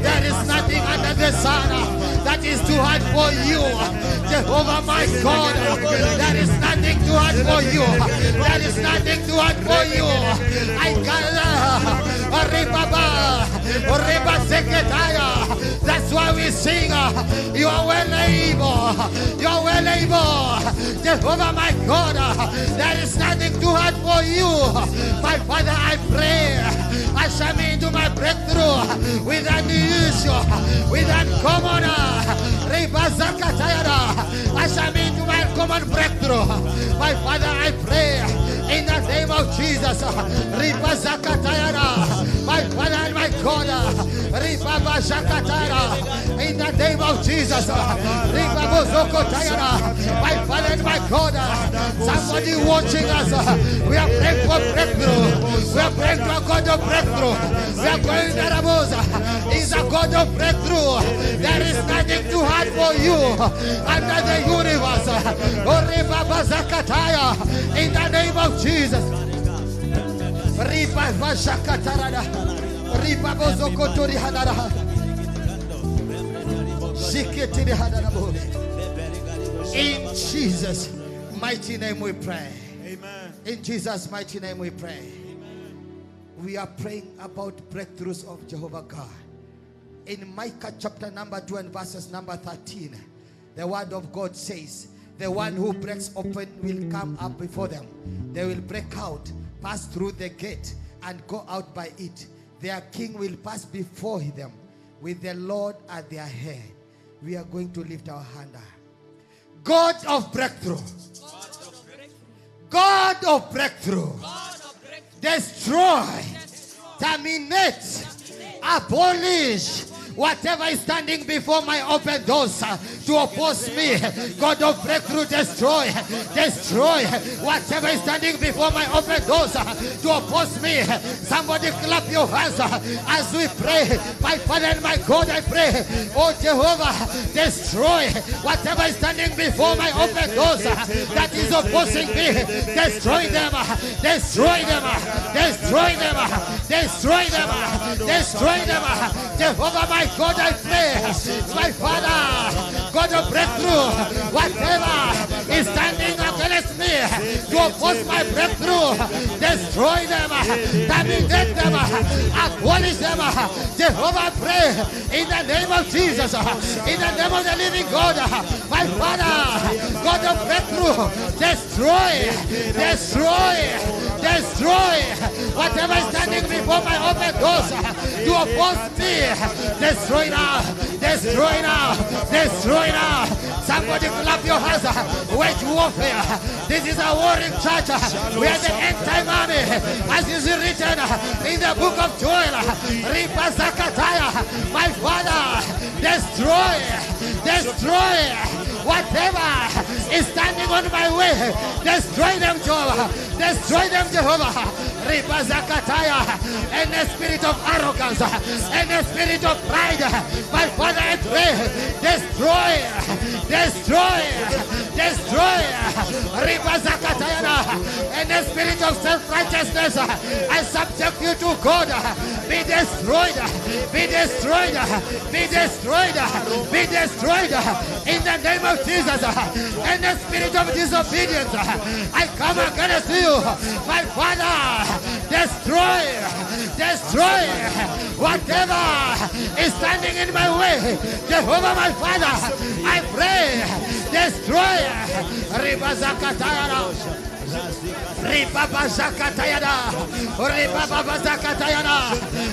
There is nothing under the sun that is too hard for you, Jehovah my God. There is nothing too hard for you. There is nothing too hard for you. I gather, Ripa Zakataya. That's why we sing. You are well able. You are well able, Jehovah my God. There is nothing too hard for you, my Father. I pray, usher me into my breakthrough with unusual, with uncommon. Usher me into my common breakthrough, my Father. I pray in the name of Jesus. My Father and my God, in the name of Jesus. My Father and my God, somebody watching us, we are praying for breakthrough. We are praying for a God of breakthrough. We are going to Rabosa. He's a God of breakthrough. There is nothing too hard for you under the universe. In the name of Jesus. In Jesus' mighty name we pray. Amen. In Jesus' mighty name we pray. We are praying about breakthroughs of Jehovah God. In Micah chapter number 2 and verses number 13, the word of God says, The one who breaks open will come up before them. They will break out, pass through the gate, and go out by it. Their king will pass before them with the Lord at their head. We are going to lift our hand. God of breakthrough. God of breakthrough. Destroy, terminate, abolish whatever is standing before my open doors to oppose me. God of breakthrough, destroy whatever is standing before my open doors to oppose me. Somebody clap your hands as we pray. My Father and my God, I pray, oh Jehovah, destroy whatever is standing before my open doors that is opposing me. Destroy them, destroy them, destroy them, destroy them, destroy them. Jehovah, my God, I pray, my Father, God of breakthrough, whatever is standing against me to oppose my breakthrough, destroy them, terminate them, abolish them. Jehovah, I pray in the name of Jesus, in the name of the living God, my Father, God of breakthrough, destroy whatever is standing before my open doors to oppose me. Destroy now, destroy now, destroy now. Somebody clap your hands. Wage warfare. This is a warring church. We are the end time army, as is written in the book of Joel. Ripa Zakataya, my Father, destroy whatever is standing on my way. Destroy them, Jehovah. Destroy them, Jehovah. Ripa Zakataya, and the spirit of arrogance, and the spirit of pride. My Father, I pray, destroy. Ripa Zakataya, and the spirit of self-righteousness. I subject you to God. Be destroyed. Be destroyed. Be destroyed. Be destroyed. In the name of Jesus. And the spirit of disobedience, I come against you. My Father, destroy whatever is standing in my way. Jehovah, my Father, I pray, destroy.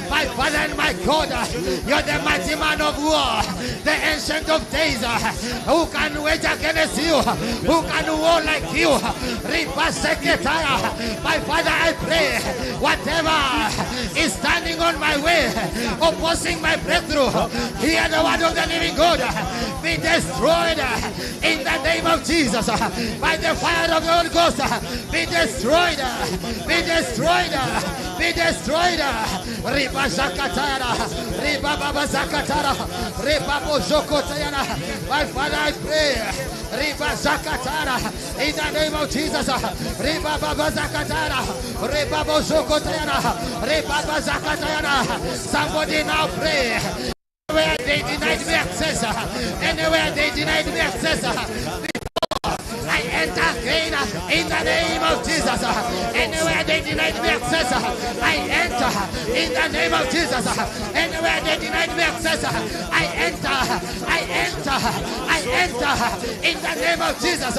My Father and my God, you're the mighty man of war, the ancient of days. Who can wage against you? Who can war like you? My Father, I pray, whatever is standing on my way, opposing my breakthrough, hear the word of the living God. Be destroyed in the name of Jesus. By the fire of the Holy Ghost, be destroyed. Be destroyed. Be destroyed. Riba Zakatara. Riba Baba Zakatara. Riba Bozokotayana. My Father, I pray. Riba Zakatara. In the name of Jesus. Riba Baba Zakatara. Riba Bozokotayana. Riba Baba Zakatayana. Somebody now pray. Anywhere they denied me access, anywhere they denied me access, I enter again in the name of Jesus. Anywhere they denied me access, I enter in the name of Jesus. Anywhere they denied me access, I enter in the name of Jesus.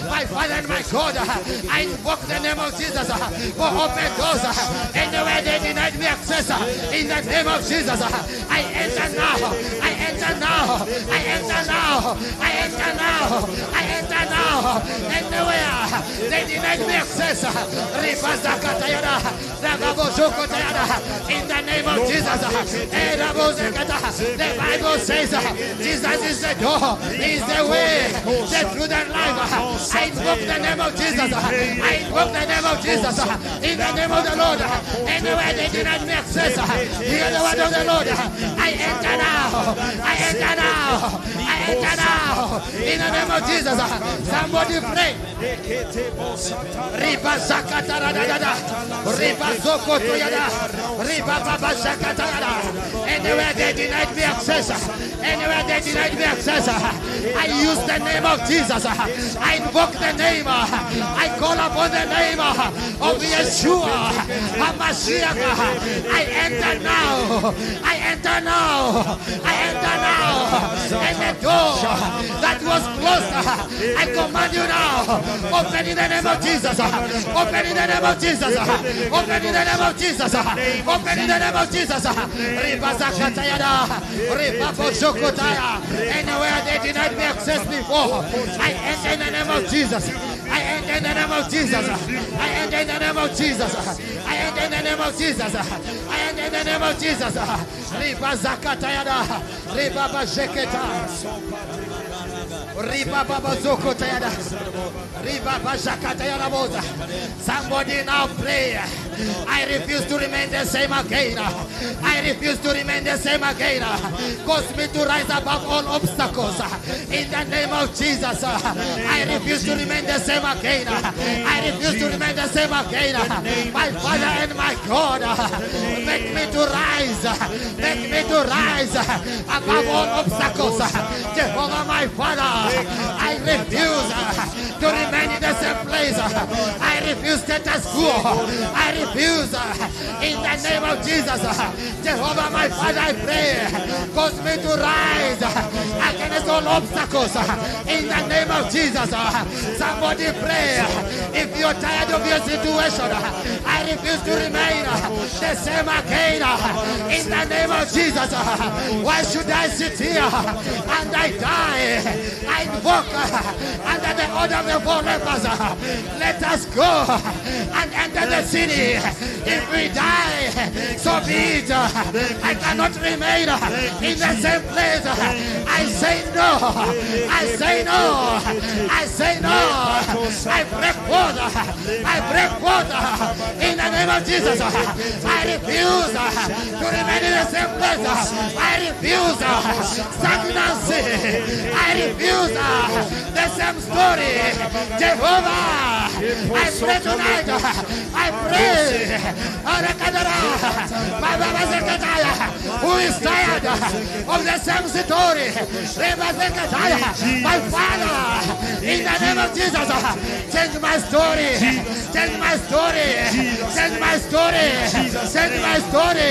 My Father and my God, I invoke the name of Jesus for open doors. Anywhere they denied me access, in the name of Jesus, I enter now. I enter now. I enter now. I enter now. I enter now. Anywhere they denied me access, in the name of Jesus. The Bible says Jesus is the door, He is the way, the truth and life. I invoke the name of Jesus. I invoke the name of Jesus. In the name of the Lord. Anywhere they denied me access, hear the word of the Lord. I enter now. I enter now. I enter now. In the name of Jesus. Somebody pray. Riba Zakatara Dada. Riba Zokotoyada. Riba Baba Zakatara. Anywhere they denied me access. Anywhere they denied me access. I use the name of Jesus. I invoke the name. I call upon the name of Yeshua HaMashiach. I enter now. I enter now. I enter now. And the door that was closed, I command you now. Open in the name of Jesus. Open in the name of Jesus. Open in the name of Jesus. Open in the name of Jesus. Anywhere they denied me access before, I enter in the name of Jesus. I enter in the name of Jesus. I enter in the name of Jesus. I enter in the name of Jesus. I enter in the name of Jesus. Riba zakatayada. Riba bajeketa. Riba baba zokotayada. Riba bajakatayada boza. Somebody now pray. I refuse to remain the same again. I refuse to remain the same again. Cause me to rise above all obstacles. In the name of Jesus. I refuse to remain the same again. I refuse to remain the same again. My Father and my God, make me to rise. Make me to rise above all obstacles. Jehovah, my Father, I refuse to remain in the same place. I refuse status quo. I refuse in the name of Jesus. Jehovah, my Father, I pray, cause me to rise against all obstacles in the name of Jesus. Somebody pray. If you're tired of your situation, I refuse to remain the same again in the name of Jesus. Why should I sit here and I die? I invoke under the order of the four lepers. Let us go and enter the city. If we die, so be it. I cannot remain in the same place. I say no. I say no. I say no. I break forth. I break forth in the name of Jesus. I refuse to remain in the same place. I refuse stagnancy. I refuse the same story. Jehovah, I pray tonight. I pray. Who is tired of the same story? My Father, in the name of Jesus, change my story. Change my story. Change my story. Change my story.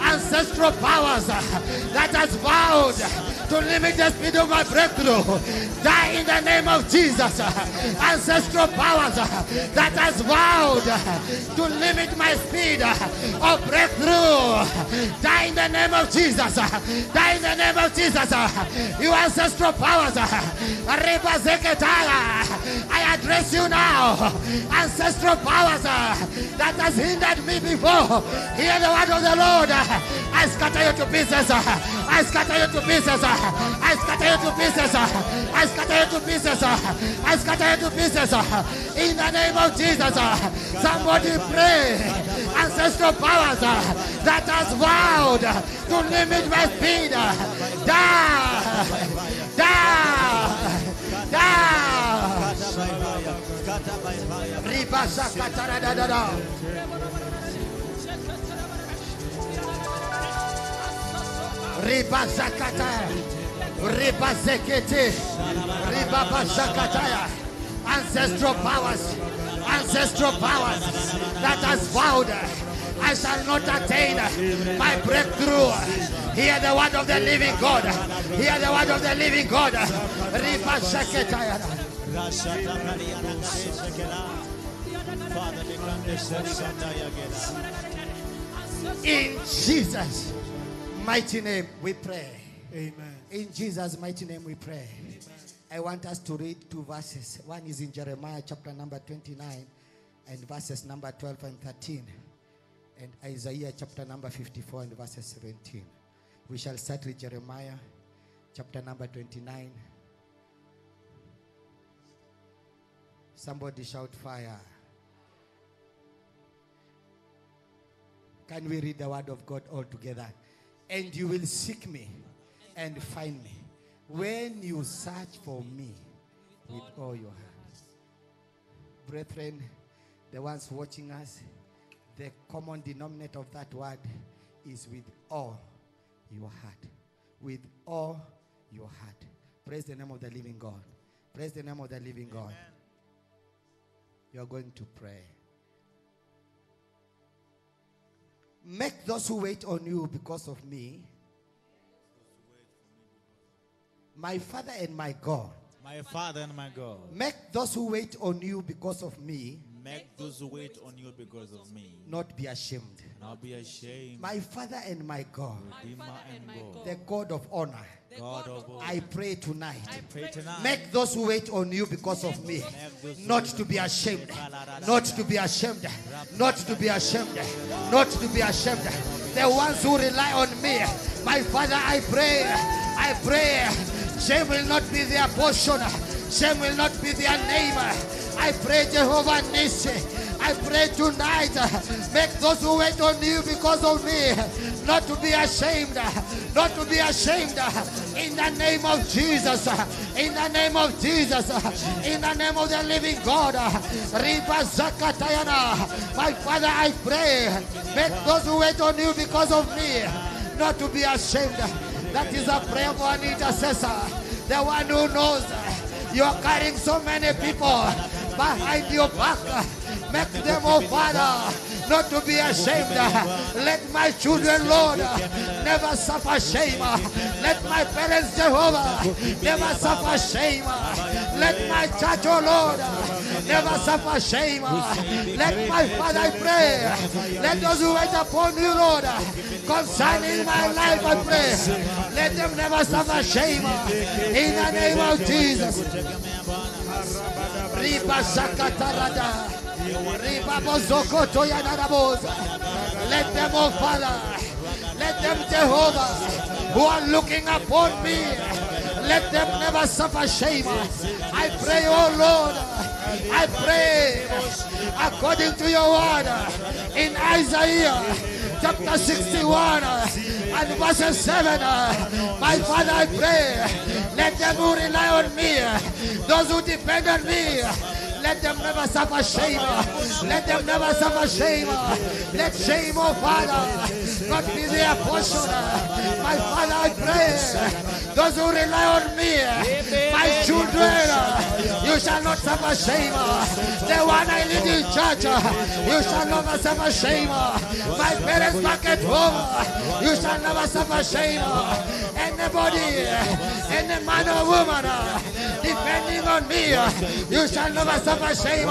Ancestral powers that has vowed to limit the speed of my breakthrough, die in the name of Jesus. Ancestral powers that has vowed to limit my speed of breakthrough, die in the name of Jesus. Die in the name of Jesus. You ancestral powers, I address you now. Ancestral powers that has hindered me before, hear the word of the Lord. I scatter you to pieces. I scatter you to pieces. I scatter you to pieces. I scatter you to pieces. I scatter you to pieces. In the name of Jesus. Somebody pray. Ancestral powers that has vowed to limit my speed. Die. Die. Riba zakata, riba zekete, riba bazakataya. Ancestral powers that has vowed I shall not attain my breakthrough. Hear the word of the living God. Hear the word of the living God. Riba zakataya. In Jesus' mighty name we pray. Amen. In Jesus' mighty name we pray. Amen. I want us to read two verses. One is in Jeremiah chapter number 29 and verses number 12 and 13. And Isaiah chapter number 54 and verses 17. We shall start with Jeremiah chapter number 29. Somebody shout fire. Can we read the word of God all together? And you will seek me and find me when you search for me with all your heart. Brethren, the ones watching us, the common denominator of that word is with all your heart. With all your heart. Praise the name of the living God. Praise the name of the living God. You are going to pray. Make those who wait on you because of me, my Father and my God. My Father and my God. Make those who wait on you because of me, Make those who wait on you because of me not be ashamed. not be ashamed. My Father and my God, Redeemer and God. the God of honor, God of all. I pray tonight. Pray tonight. Make those who wait on you because of me not to be ashamed. Not to be ashamed. Not to be ashamed. Not to be ashamed. The ones who rely on me, my Father, I pray. I pray. Shame will not be their portion. Shame will not be their name. I pray, Jehovah Nissi. I pray tonight, make those who wait on you because of me not to be ashamed, not to be ashamed. In the name of Jesus, in the name of Jesus, in the name of the living God. Riba Zakatayana. My Father, I pray, make those who wait on you because of me not to be ashamed. That is a prayer for an intercessor, the one who knows you are carrying so many people behind your back. Make them, oh Father, not to be ashamed. Let my children, Lord, never suffer shame. Let my parents, Jehovah, never suffer shame. Let my church, oh Lord, never suffer shame. Let my Father, I pray, let those who wait upon you, Lord, concerning my life, I pray, let them never suffer shame. In the name of Jesus. Riba Shakatarada. Riba Bozokoto Yanarabosa. Let them, oh Father, let them, Jehovah, who are looking upon me, let them never suffer shame. I pray, oh Lord, I pray according to your word in Isaiah chapter 61 and verse 7. My Father, I pray, let them who rely on me, those who depend on me, let them never suffer shame. Let them never suffer shame. Let shame, oh Father, not be their portion. My Father, I pray, those who rely on me, my children, you shall not suffer shame. The one I lead in church, you shall never suffer shame. My parents back at home, you shall never suffer shame. Anybody, any man or woman, depending on me, you shall never suffer shame.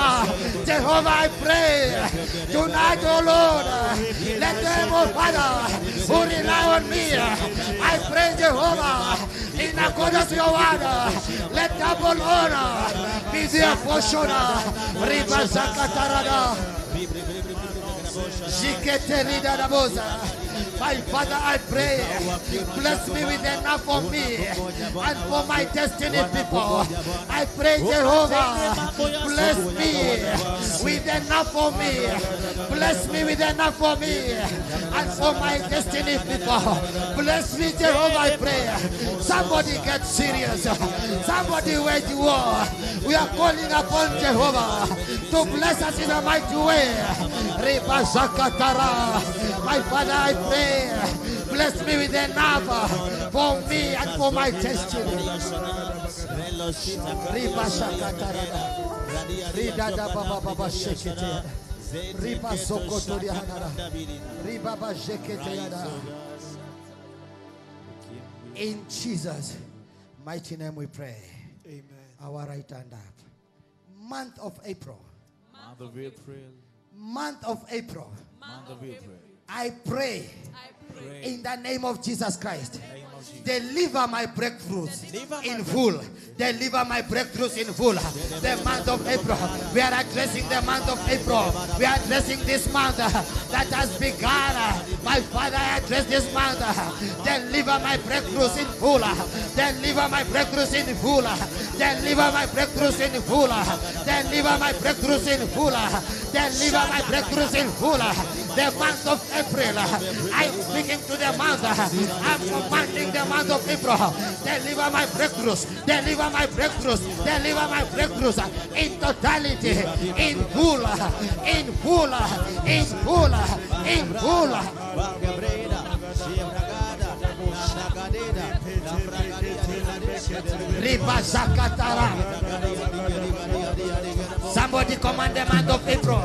Jehovah, I pray tonight, oh Lord, let them, oh Father, who rely on me, I pray, Jehovah, in accordance to your word, let double honor be their portion. Riba Zakatarada. My Father, I pray, bless me with enough for me and for my destiny people. I pray, Jehovah, bless me with enough for me. Bless me with enough for me and for my destiny people. Bless me, Jehovah, I pray. Somebody get serious. Somebody wage war. We are calling upon Jehovah to bless us in a mighty way. Reba Zakatara. My Father, I pray, bless me with enough for me and for my destiny. Reba Zakatara. Rida Baba Baba Shekete. Riba Sokotoriana. Riba Bajekete. In Jesus' mighty name we pray. Amen. Our right hand up. Month of April. Month of April. Month of April. Month of April. I pray in the name of Jesus Christ. Name of Jesus. Deliver my breakthroughs in full. Deliver my breakthroughs in full. The month of April. We are addressing the month of April. We are addressing this month that has begun. My Father, I address this month. Deliver my breakthroughs in full. Deliver my breakthroughs in full. Deliver my breakthroughs in full. Deliver my breakthroughs in full. Deliver my breakthroughs in full. The month of April, I'm speaking to the month. I'm commanding the month of April. Deliver my breakthroughs. Deliver my breakthroughs. Deliver my breakthroughs in totality, in full, in full, in full, in full. Somebody command the month of April,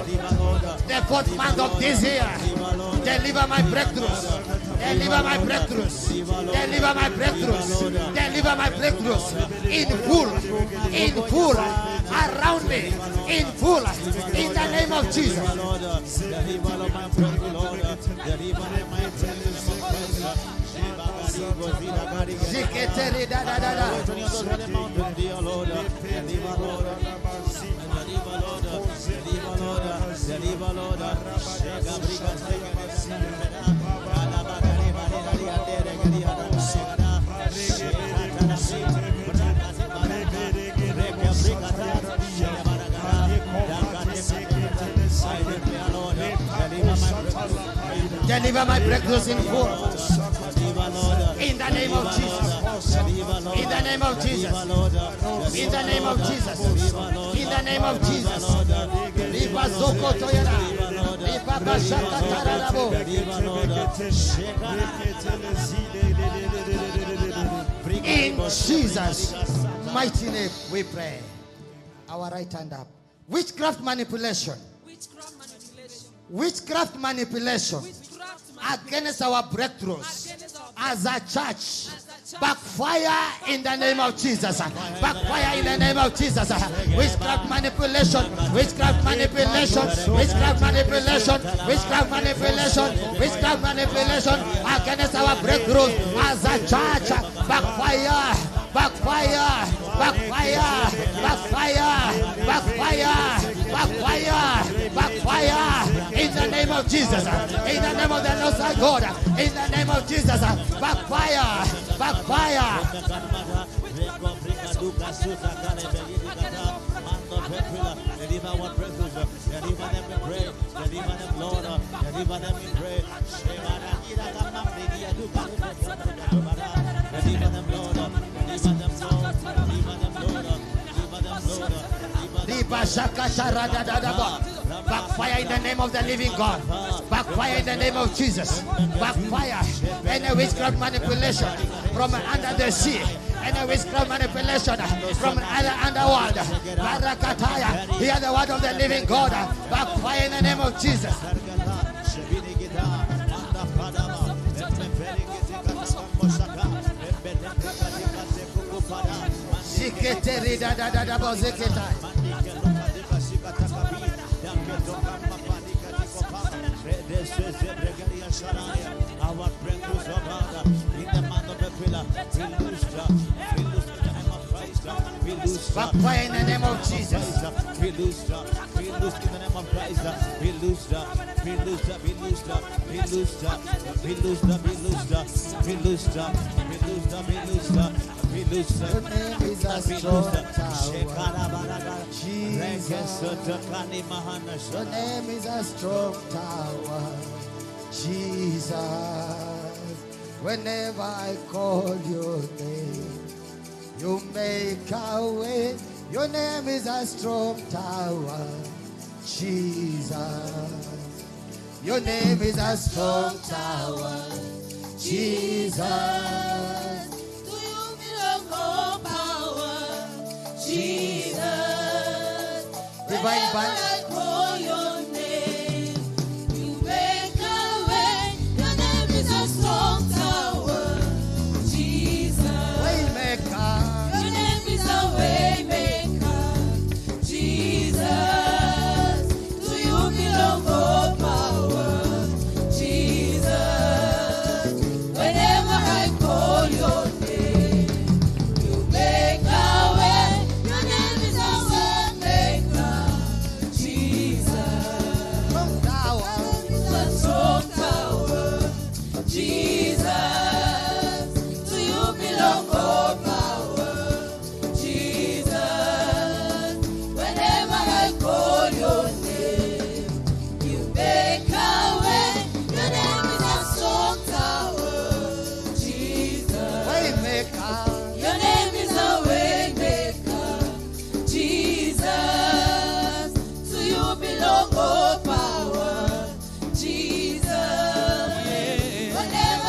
the 4th month of this year. Deliver my breakthroughs. Deliver my breakthroughs. Deliver my breakthroughs. Deliver my breakthroughs. In full, around me, in full, in the name of Jesus. Deliver my breakthroughs in full. In the name of Jesus. In the name of Jesus. In the name of Jesus. In the name of Jesus. In Jesus' mighty name we pray. Our right hand up. Witchcraft manipulation. Witchcraft manipulation against our breakthroughs as a church. Backfire in the name of Jesus. Backfire in the name of Jesus. Witchcraft manipulation. Witchcraft manipulation. Witchcraft manipulation. Witchcraft manipulation. Witchcraft manipulation against our breakthroughs as a church. Backfire. Backfire. Backfire. Backfire. Backfire. Backfire. Backfire. In the name of Jesus. In the name of the Lord our God. In the name of Jesus. Backfire. Backfire. Deliver our breakthroughs. Deliver them in prayer. Deliver them, Lord. Deliver them in prayer. Deliver them, Lord. Deliver them, Lord. Deliver them, Lord. Deliver them, Lord. Backfire in the name of the living God. Backfire in the name of Jesus. Backfire. Any witchcraft manipulation from under the sea. Any witchcraft manipulation from other underworld. Barakataya. Hear the word of the living God. Backfire in the name of Jesus. Our breakthroughs of God in the month of April. We lose in the name of Christ. We lose backfire in the name of Jesus. We lose in the name of Christ. We lose. Your name is a strong tower. Jesus. Your name is a strong tower. Jesus. Whenever I call your name, you make a way. Your name is a strong tower. Jesus. Your name is a strong tower. Jesus. Jesus, Divine whenever I call your name, you make a way. Your name is a strong tower. Jesus, Waymaker. your name is a way maker. Jesus, to you belong all power. Jesus, whenever I call your name, you make a way. Your name is a way maker. Jesus, Strong tower. a strong tower. Jesus, to you belong all power. Jesus, whenever I call your name, you make a way. Your name is a strong tower. Jesus, Waymaker. your name is a way maker. Jesus, to you belong all power. Jesus, whenever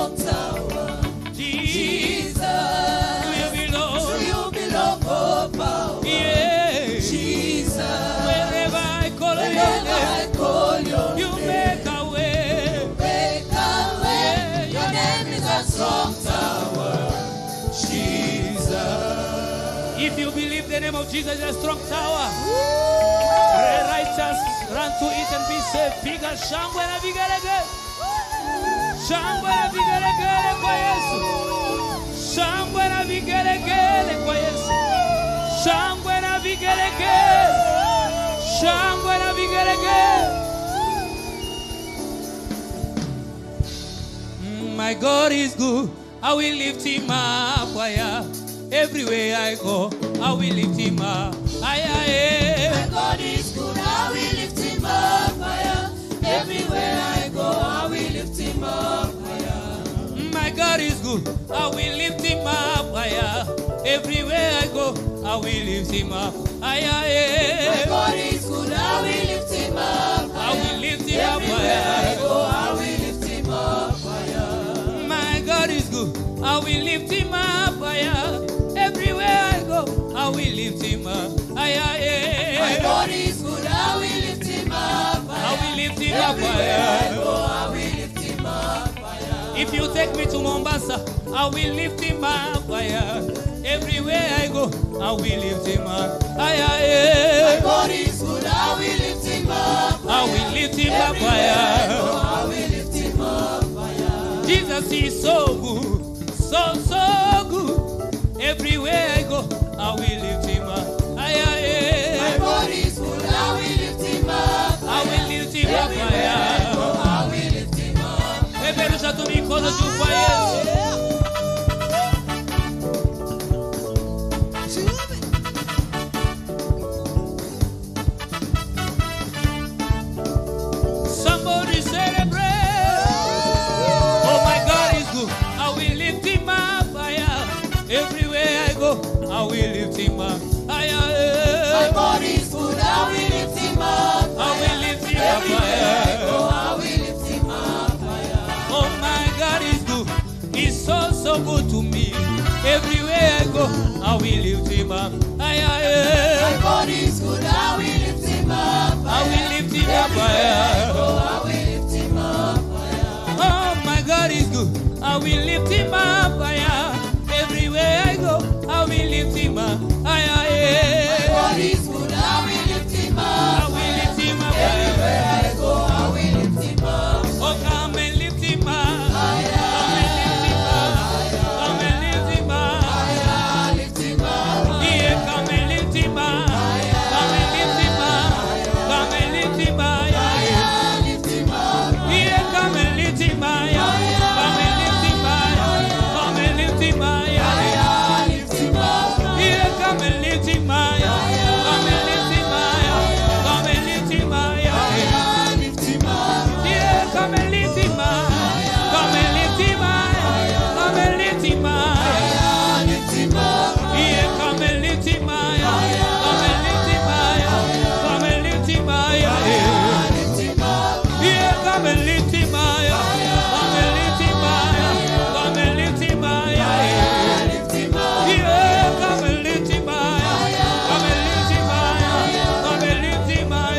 strong tower. Jesus, To you belong. to you belong all power. Yeah. Jesus, Wherever I call whenever your name, I call your you name, make a way. make a way. Your name is a strong tower. Jesus. If you believe the name of Jesus is a strong tower, the righteous run to it and be saved. Piga shangwe na vigelegele. Shangwe na vigelegele kwa Yesu. Shangwe na vigelegele kwa Yesu. Shangwe na vigelegele. Shangwe na vigelegele. My God is good. I will lift him up. Higher. Everywhere I go, I will lift him up. My God is good, I will lift him up higher. Everywhere I go, I will lift him up higher. My God is good. I will lift him up higher. Everywhere I go, I will lift him up higher. My God is good, I will lift him up I will higher. lift him up Everywhere I higher. go, I will lift him up higher. My God is good. I will lift him up higher. Everywhere I go, I will lift him up higher. My God is good, I will lift him up I higher. will lift him up Everywhere I higher. go, I will lift him up higher. If you take me to Mombasa, I will lift him up higher. Everywhere I go, I will lift him up My higher. God is good, I will lift him up I will higher. lift him up Everywhere I go, higher. I will lift him up higher. Jesus is so good, so good. Everywhere I go, I will lift him up My higher. God is good, I will lift him up I will lift him up Everywhere I go, higher. I will lift him up. Peperusha tu mikono juu kwa Yesu. Somebody celebrate. Oh, my God is good. I will lift him up higher. Everywhere I go, I will lift him up My higher. God is good, I will lift him up. I will lift him up Everywhere I go, higher. I will lift him up higher. Oh, my God is good. He's so good to me. Everywhere I go, I will lift him up My higher. God is good, I will lift him up. I will lift him up Everywhere I go, higher. I will lift him up higher. Oh, my God is good. I will lift him up higher. Everywhere I go, I will lift him up My God higher. is good, I will lift him I up. will lift him up Everywhere higher. I go, I will lift him up. Oh, come and lift him up. Higher, Come and lift him up. Come and lift him up. higher, lift him up. Yeah, come and lift him up. Come and lift him up. Come and lift him up. Higher, lift him up. Yeah, come and lift him up. Come and lift him up. Come and lift him up. Higher, lift him up. Yeah, come and lift him up. Come and lift him up. Come and lift him up. Higher, lift him up. Yeah, come and lift him up. Come and lift him up. Come and lift him up. Higher, lift him up. Yeah, come and lift him up. Come and lift him up. Come and lift him up. Lift him up. Yeah, come and lift him up. Come and lift him up. Come and lift him up. Lift him up. Yeah, come and lift him up. Come and lift him up. Come and lift him up.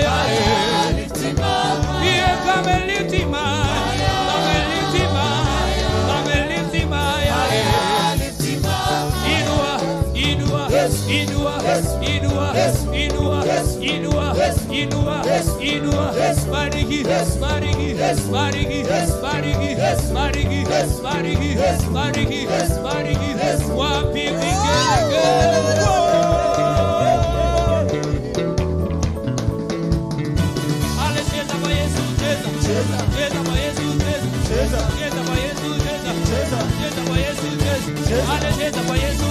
Lift him up. Yeah, come and lift him up. Come and lift him up. Come and lift him up. Lift him up. Inua, inua, inua, inua, inua, inua, inua, inua. Bariki, bariki, bariki, bariki, bariki, bariki, bariki, bariki. Wapi vigelegele. Ale cheza kwa Yesu, cheza. Cheza kwa Yesu, cheza. Cheza kwa Yesu, cheza. Cheza kwa Yesu, cheza. Ale cheza kwa Yesu,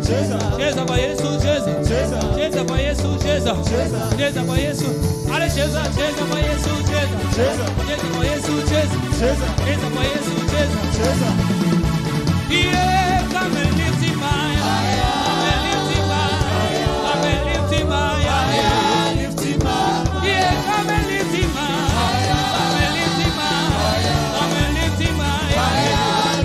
cheza. Cheza kwa Yesu, cheza. Cheza kwa Yesu, cheza. Cheza kwa Yesu. Ale cheza, cheza kwa Yesu, cheza. Cheza kwa Yesu, cheza. Cheza kwa Yesu, cheza. Yeah, come and lift him high. Come and lift him high. Come and lift him high. Lift him up. Yeah, come and lift him high. Come and lift him high. Come and lift him high.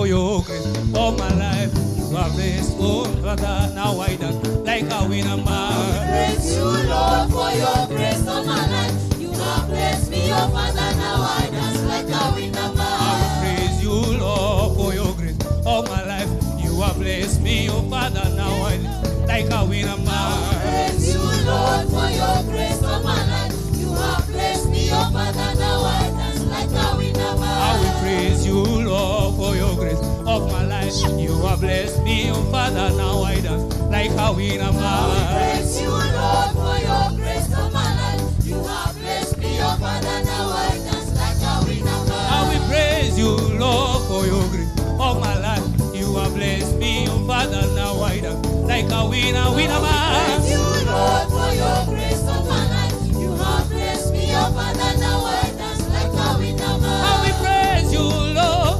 for your grace all my life. You have blessed, oh Father, now I dance like a winner man. Praise you, Lord, for your grace all my life. You have blessed me, oh Father, now I dance like a winner man. I will praise you, Lord, for your grace all my life. You have blessed me, oh Father, now I dance like a winner man. Praise you, Lord, for your grace all my life. You have blessed me, oh Father, now I dance like a winner man. I will praise you, Lord, for your grace of my life. You have blessed me, oh Father, now I dance like a winner man. Praise you, Lord, for your grace of my life. You have blessed me, oh Father, now I dance like a winner man. I will praise you, Lord, for your grace of my life. You have blessed me, oh Father, now I dance like a winner man. Praise you, Lord, for your grace of my life. You have blessed me, oh Father, now I dance like a winner man. I will praise you, Lord,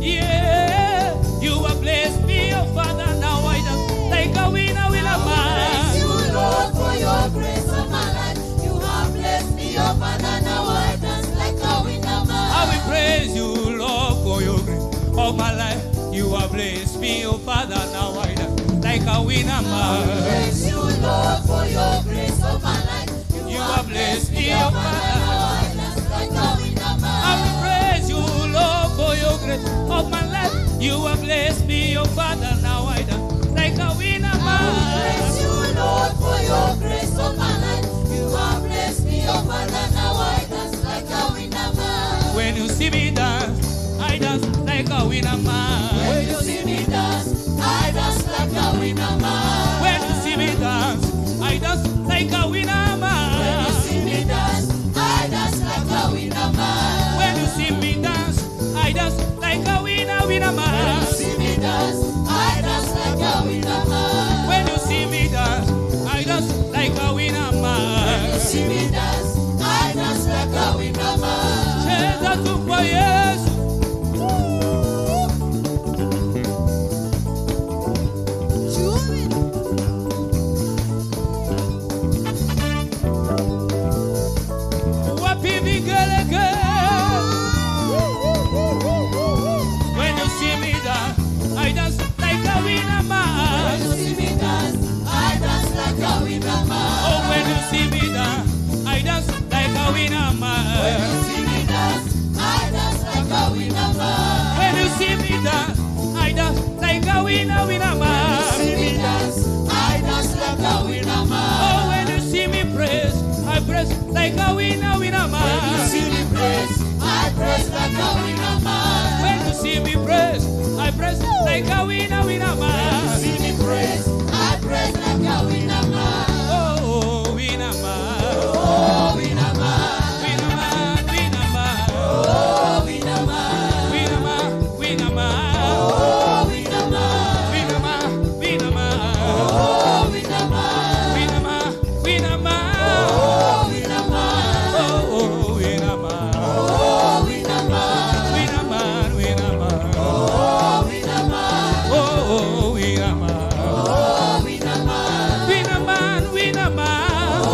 yeah. You have blessed me, oh Father, now I dance like a winner man. Praise you, Lord, for your grace of my life. You have blessed me, oh Father, now I dance like a winner man. I will praise you, Lord, for your grace of my life. You have blessed me, oh Father, now I dance like a winner man. Praise you, Lord, for your grace of my life. You have blessed me, oh Father. Now I dance like a winner man. I will praise you, Lord, for your grace of my life. You have blessed me, oh Father, now I dance like a winner man. Praise you, Lord, for your grace of my life. You have blessed me, oh Father, now I dance like a winner man. When you see me dance, I dance like a winner man. When you see me dance, I dance like a winner man. When you see me dance, I dance like a winner man. When you see me dance, I dance like a winner man. When you see me dance, I dance like a winner When man. you see me dance, I dance like a winner man. When you see me dance, I dance like a winner When man. you see me dance, I dance like a winner man. Cheza tu kwa Yesu. Wapi vigelegele. When you see me dance, I dance like a winner man. When you see me dance, I dance like a winner man. Oh, when you see me dance, I dance like a winner man. When you see me dance, I dance like a winner man. When you see me dance, I dance like a winner man. See me dance, I dance like a winner man. Oh, when you see me praise, I praise like a winner When you man. see me praise, I praise like a winner man. When you see me praise, I praise like a winner When you man. see me praise, I praise like a winner man. Oh, winner man. Oh, winner man. Winner man, winner man. Oh, winner man. Winner man, winner man. Oh, winner man. Winner man, winner man. Oh, winner man. Winner man, winner man. Oh, winner man. Oh, winner man. Oh, winner man. Winner man, winner man. Oh, winner man. Oh, winner man. Oh, winner man. Winner man, winner man. Oh,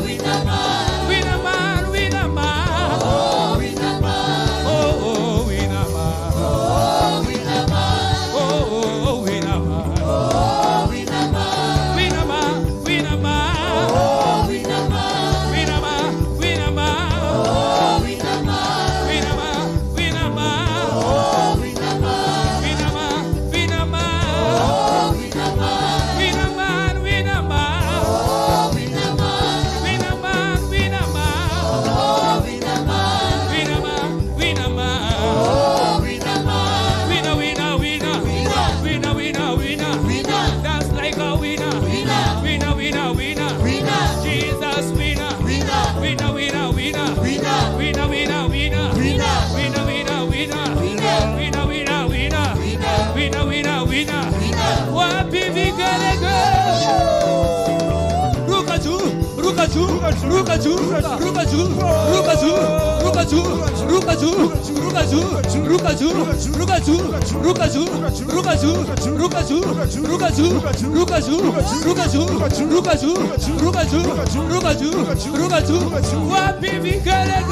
winner man. Winner man, winner man. Oh, winner man. Oh, winner man. Oh, winner man. Oh, winner man. Oh, winner man. Winner man, winner man. Oh, winner man. Winner man, winner man. Oh, winner man. Winner man, winner man. Oh, winner man. Winner man, winner man. Oh, winner man. Winner man, winner man. Oh, winner man. Winner man, winner man. Oh, winner man. Winner man, winner man. Oh, winner man. Winner, winner, winner. Winner, winner, winner. Winner. Dance like a winner. Winner. Winner, winner, winner. Winner. Jesus winner. Winner. Winner, winner, winner. Winner. Winner, winner, winner. Winner. Winner, winner, winner. Winner. Winner, winner, winner. Winner. Winner, winner, winner. Winner. Wapi vigelegele. Ruka juu, ruka juu, ruka juu, ruka juu, ruka juu, ruka juu, ruka juu, ruka juu, ruka juu, ruka juu, ruka juu, ruka juu, ruka juu, ruka juu, ruka juu, ruka juu, ruka juu, ruka juu, ruka juu, ruka juu. Wapi vigelegele.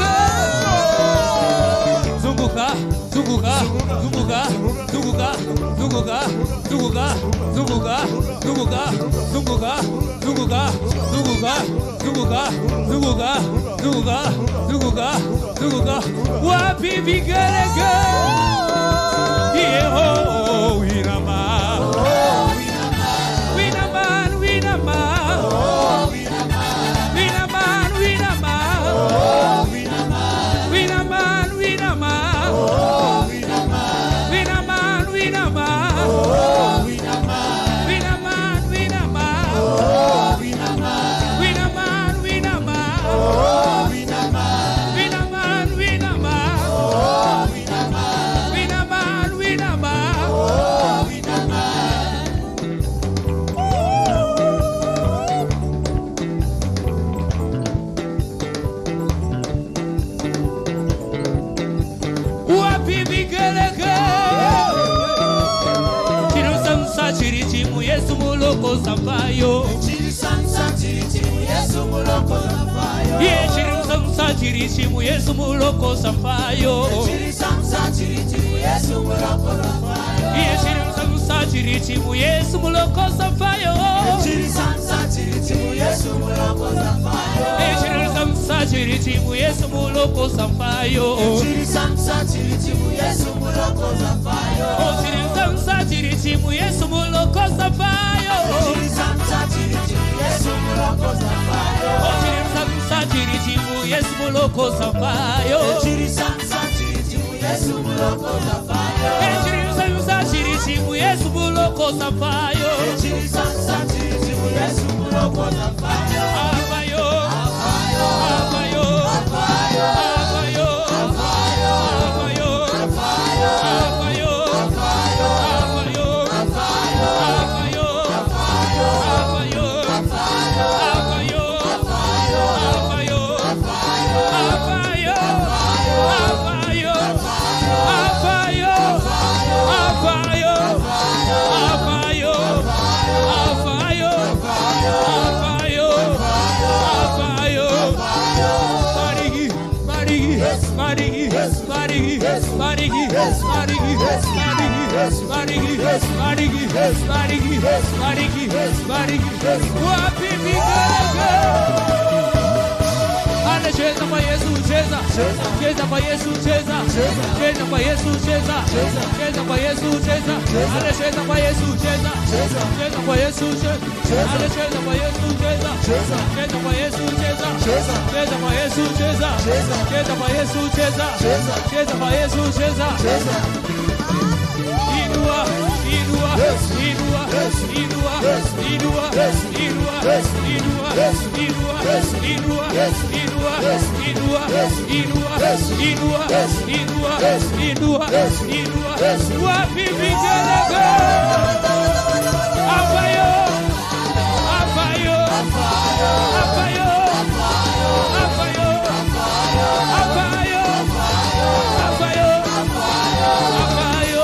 Zunguka, zunguka, zunguka, zunguka, 누구가 누구가 누구가 누구가 누구가 누구가 누구가 누구가 누구가 누구가 누구가 누구가 와피 비게레가 예호 위나마 위나만 위나마 위나만 위나마 위나만 위나마 위나만 Yesu muloko sampayo chiri sansa chiri chimu Yesu muloko sampayo ye chiri sansa chiri chimu Yesu muloko sampayo chiri sansa chiri chimu Yesu muloko sampayo ye chiri sansa chiri chimu Yesu muloko sampayo chiri sansa chiri chimu Yesu muloko sampayo ye chiri sansa chiri chimu Yesu muloko sampayo chiri sansa chiri chimu Yesu muloko sampayo chiri sansa chiri chimu Yesu muloko sampayo chiri sansa chiri chimu Yesu muloko sampayo chiri sansa chiri chimu Yesu muloko sampayo chiri sansa chiri chimu Yesu muloko sampayo chiri sansa chiri chimu Yesu muloko sampayo chiri sansa chiri chimu Yesu muloko sampayo apayo apayo apayo apayo apayo apayo apayo apayo apayo Cheza kwa Yesu cheza cheza kwa Yesu cheza cheza kwa Yesu cheza cheza kwa Yesu cheza cheza kwa Yesu cheza cheza kwa Yesu cheza cheza kwa Yesu cheza cheza kwa Yesu cheza cheza kwa Yesu cheza cheza kwa Yesu cheza cheza kwa Yesu cheza inua inua inua inua inua inua inua inua inua inua inua inua inua inua inua wapi vigelegele apayo apayo apayo apayo apayo apayo apayo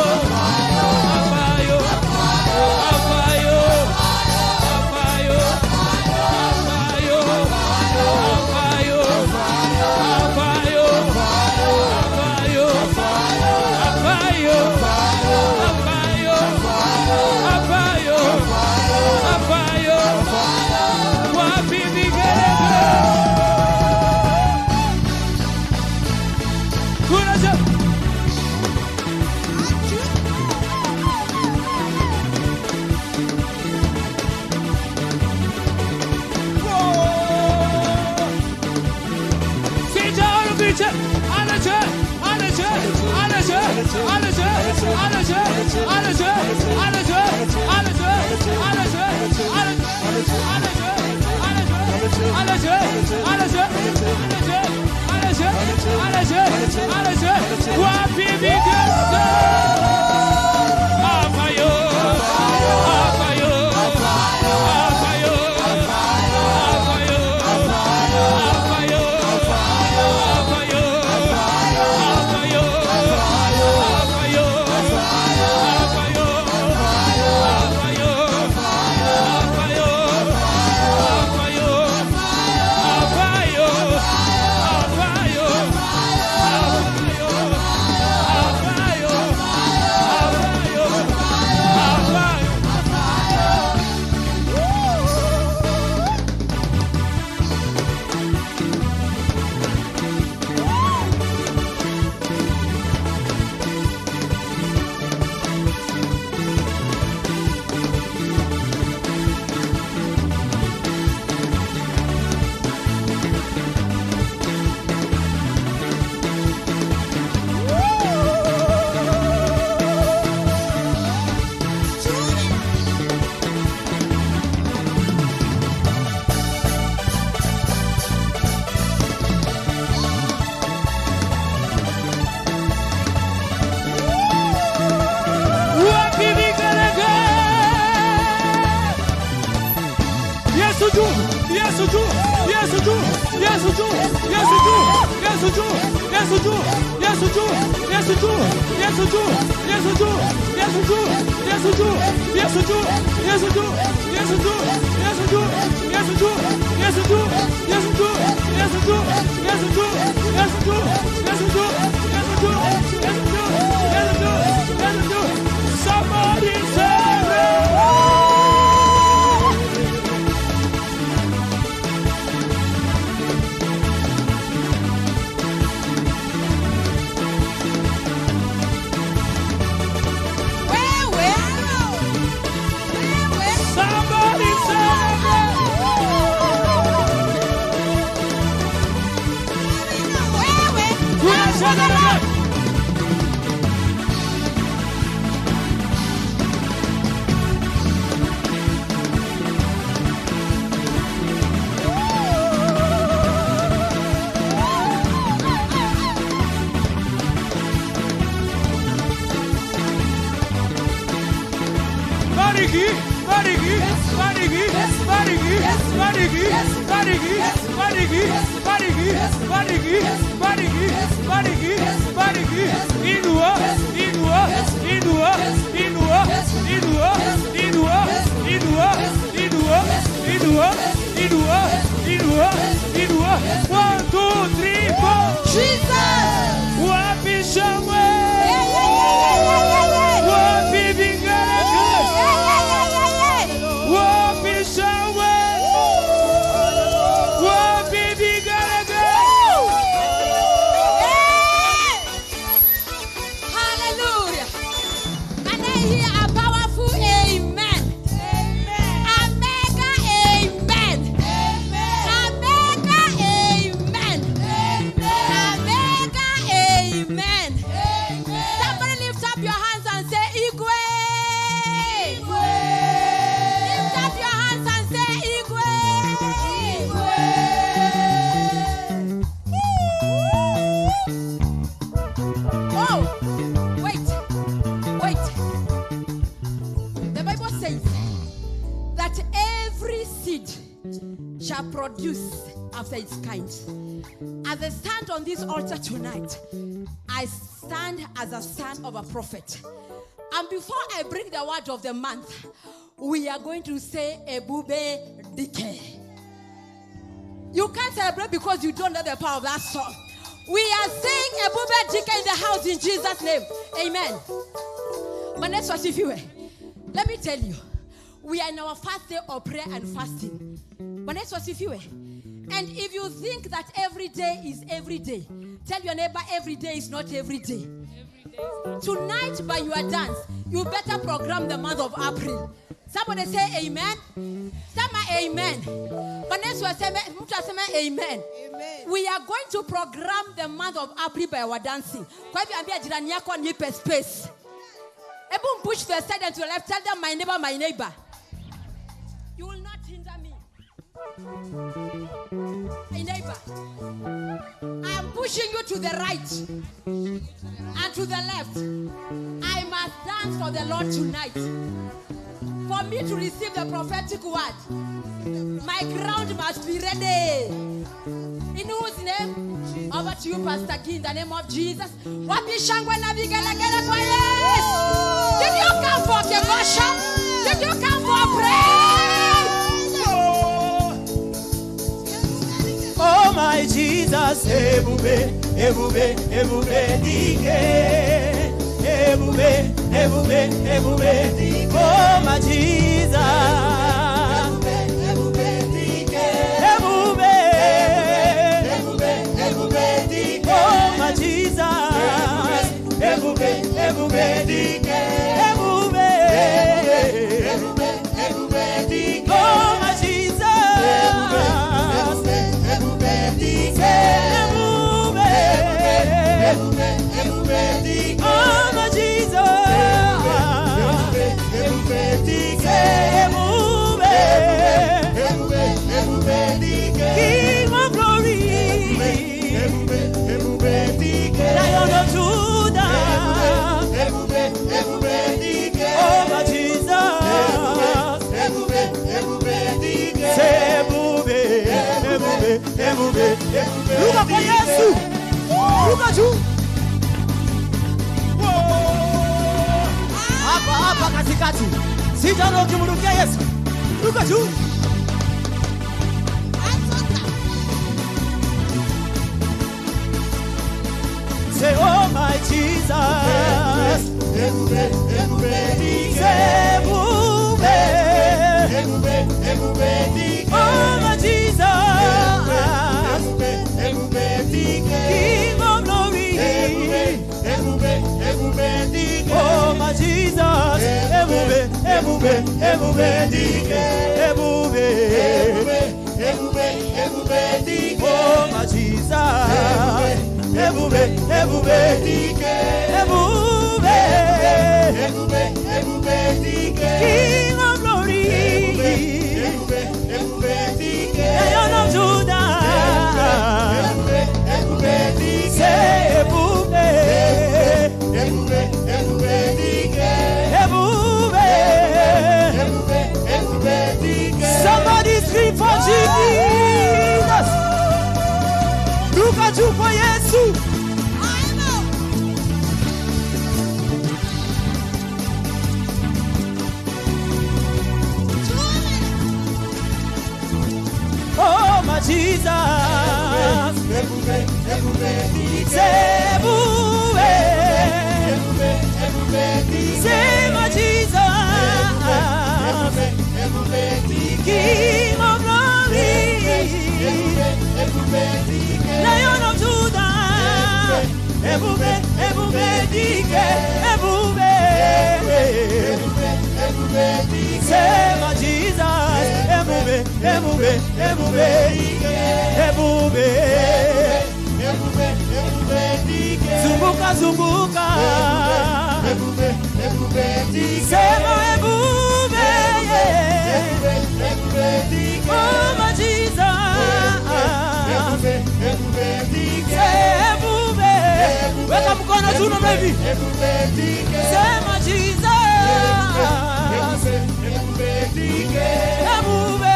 Somebody say produce after its kind. As I stand on this altar tonight, I stand as a son of a prophet. And before I bring the word of the month, we are going to say Ebube Dike. You can't celebrate because you don't know the power of that song. We are saying Ebube Dike in the house in Jesus' name. Amen. My next was if you were. Let me tell you, we are in our first day of prayer and fasting. My next was if you were. And if you think that every day is every day, tell your neighbor every day is not every day. Tonight, by your dance, you better program the month of April. Somebody say amen. Somebody amen. Vanessa say amen. We are going to program the month of April by our dancing. Space. Everyone push the side and to the left. Tell them my neighbor. You will not hinder me. My neighbor. I am pushing you to the right and to the left. I must dance for the Lord tonight. For me to receive the prophetic word, my ground must be ready. In whose name? Over to you, Pastor G, in the name of Jesus. Did you come for devotion? Did you come for praise? Oh my Jesus, Ebube, Ebube, Ebube, Dike. Ebube, Ebube, Ebube, Dike. Oh my Jesus, Ebube, Ebube, Dike. Ebube, Ebube, Ebube, Dike. Oh my Jesus, Ebube, Ebube, Dike. Ebube, Ebube, Ebube, Dike. Oh my Jesus, Ebube, Ebube, Dike. Ebube, Ebube, Ebube, Dike. Oh my Jesus, Ebube, Dike. Ebube, Ebube, Ebube, Dike. King of glory, Ebube, Ebube, Dike. Lion of Judah, Ebube, Ebube, kwa Yesu. Ruka juu. Hapa katikati. Sijana ukimrukia Yesu. Ruka juu. Say, oh my Jesus. Say, oh my Jesus. King of glory. Oh my Jesus. Oh my Jesus. King of glory, Lion of Judah, say somebody scream for Jesus. Look at you for Jesus. Oh my Jesus, say my Jesus, King of glory, Lion of Judah, say my Jesus, zunguka zunguka, sema ebube, oh my Jesus, ebube, weka mkono juu na baby, sema Jesus, ebube,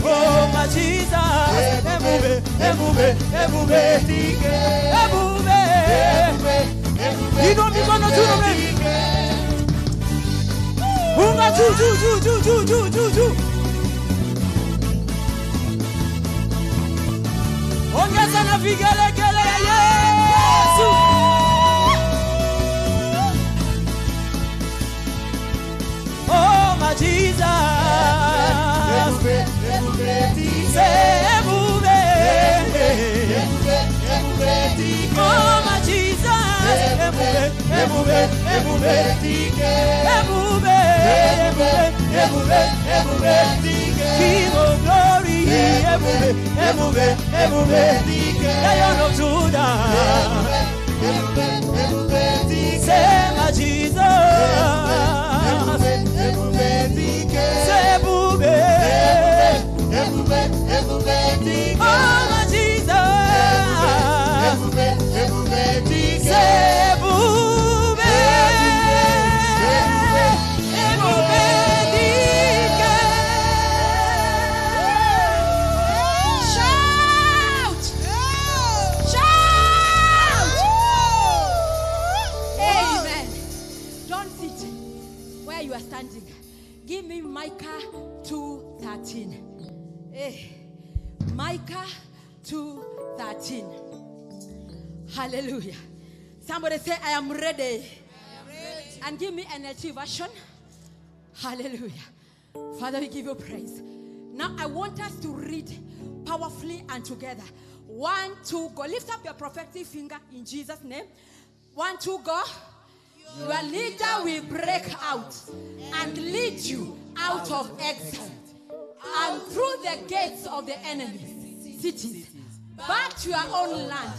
oh my Jesus, ebube, ino mikono juu na baby, unga juu. Ongeza na vigelegele ya Yesu. Oh my Jesus, say ebube. Oh my Jesus, ebube. King of glory, ebube. Lion of Judah, say my Jesus, say ebube. Oh my Jesus, say ebube. Shout! Amen. Don't sit where you are standing. Give me Micah 2:13. Micah 2:13. Hallelujah. Somebody say, I am ready. And give me NLT version. Hallelujah. Father, we give you praise. Now I want us to read powerfully and together. 1, 2, go. Lift up your prophetic finger in Jesus' name. 1, 2, go. Your leader will break out and lead you out of exile and through the gates of the enemy cities back to your own land.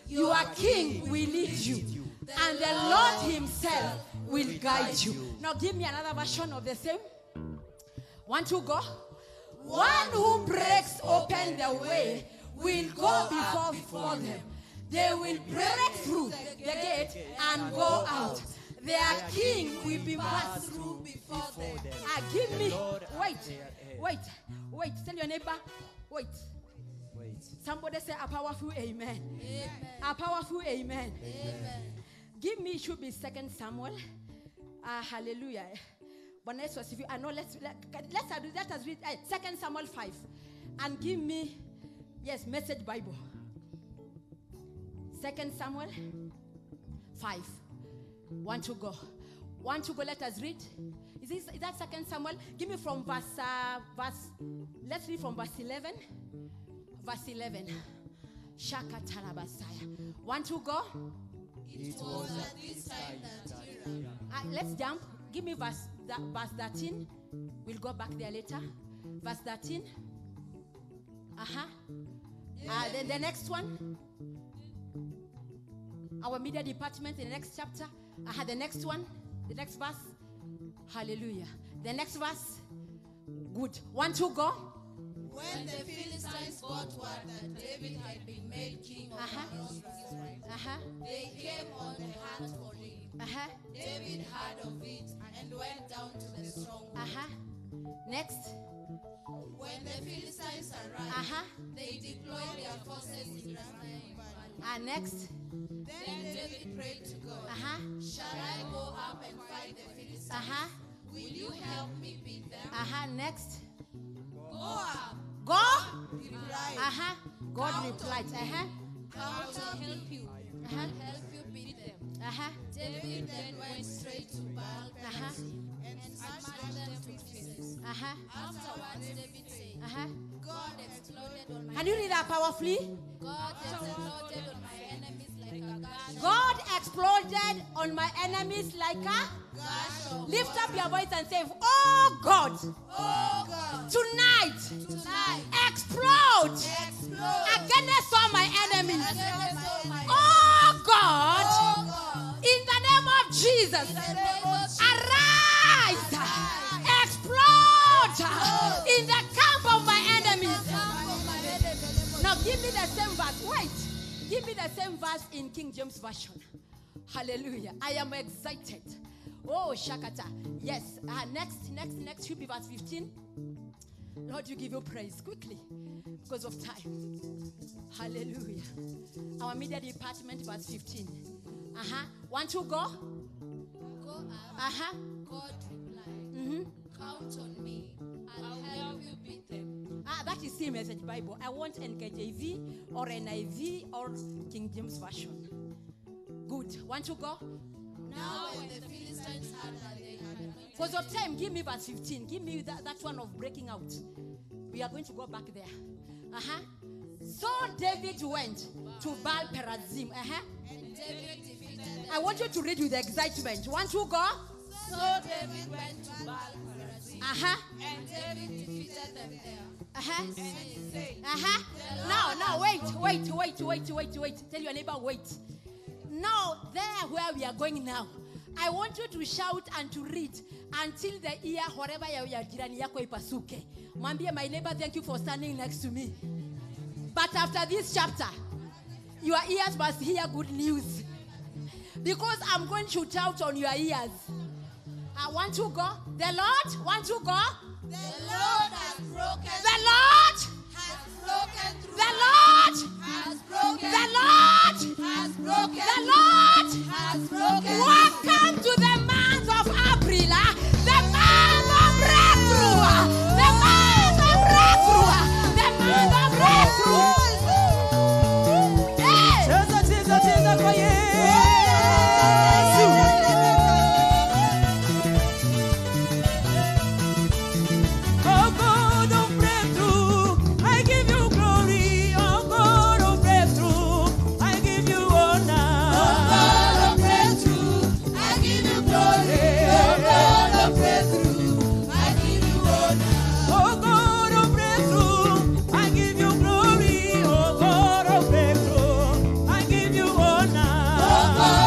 Your king will lead you, and the Lord himself will guide you. Now give me another version of the same. 1, 2, go. One who breaks open the way will go before them. They will break through the gate and go out. Their king will be passed through before them. Give me, wait. Tell your neighbor, wait. it. Somebody say a powerful amen. A powerful amen. Give me, it should be 2 Samuel. Hallelujah. But let's if you I know let us read 2 Samuel 5. And give me, yes, Message Bible. 2 Samuel 5. 1 to go. 1 to go, let us read. Is that 2 Samuel? Give me from verse, let's read from verse 11. Verse 11. Shakatarabasaya. 1 to go. It was at this time that Let's jump. Give me verse 13. We'll go back there later. Verse 13. Then the next one. Our media department in the next chapter. The next one. The next verse. Hallelujah. The next verse. Good. 1 to go. when the Philistines got word that David had been made king of Israel, they came on the hunt for him. David heard of it and went down to the stronghold. Next. When the Philistines arrived, they deployed their forces in Ramathaim. Next. Then David prayed to God, shall I go up and fight the Philistines? Will you help me beat them? Next. Go up. Go. Replied. God replied. I will help you. Help you beat them. David then went straight to Baal and smashed them to pieces. Afterwards, David said, God exploded on my Can you read that powerfully? God exploded on my enemies like a gas. God exploded on my enemies like a. Lift up your voice and say, oh God, tonight, explode against all my enemies. Oh God, in the name of Jesus, arise, explode in the camp of my enemies. Now give me the same verse. Wait, give me the same verse in King James Version. Hallelujah. I am excited. Oh, Shakata. Yes. Next should be verse 15. Lord, you give you praise quickly because of time. Hallelujah. Our media department, verse 15. Want to go? Go up. God replied, count on me. I'll help you beat them. That is the Message Bible. I want NKJV or NIV or King James Version. Good. Want to go? Now when the Philistines heard that they had anointed because of time, give me verse 15. Give me that one of breaking out. We are going to go back there. So David went to Baal Perazim. and David defeated them. I want you to read with excitement. Want to go? So David went to Baal Perazim, and David defeated them there. Now, wait. Tell your neighbor, wait. Now, there where we are going now, I want you to shout and to read until the ear, wherever you are, jirani yako ipasuke. Mwambie, my neighbor, thank you for standing next to me. But after this chapter, your ears must hear good news. Because I'm going to shout on your ears. I want to go. The Lord, want to go? The Lord has broken. The Lord Has broken through. The Lord Has broken. The Lord Has broken. The Lord Has broken. Welcome to the month of April, the month of breakthrough, the month of breakthrough, the month of breakthrough. Hey! Cheza kwa Yesu. Oh God of breakthrough, I give you glory. Oh God of breakthrough, I give you honor. Oh God of breakthrough, I give you glory. Oh God of breakthrough, I give you honor. Oh God of breakthrough, I give you glory. Oh God of breakthrough, I give you honor. Oh God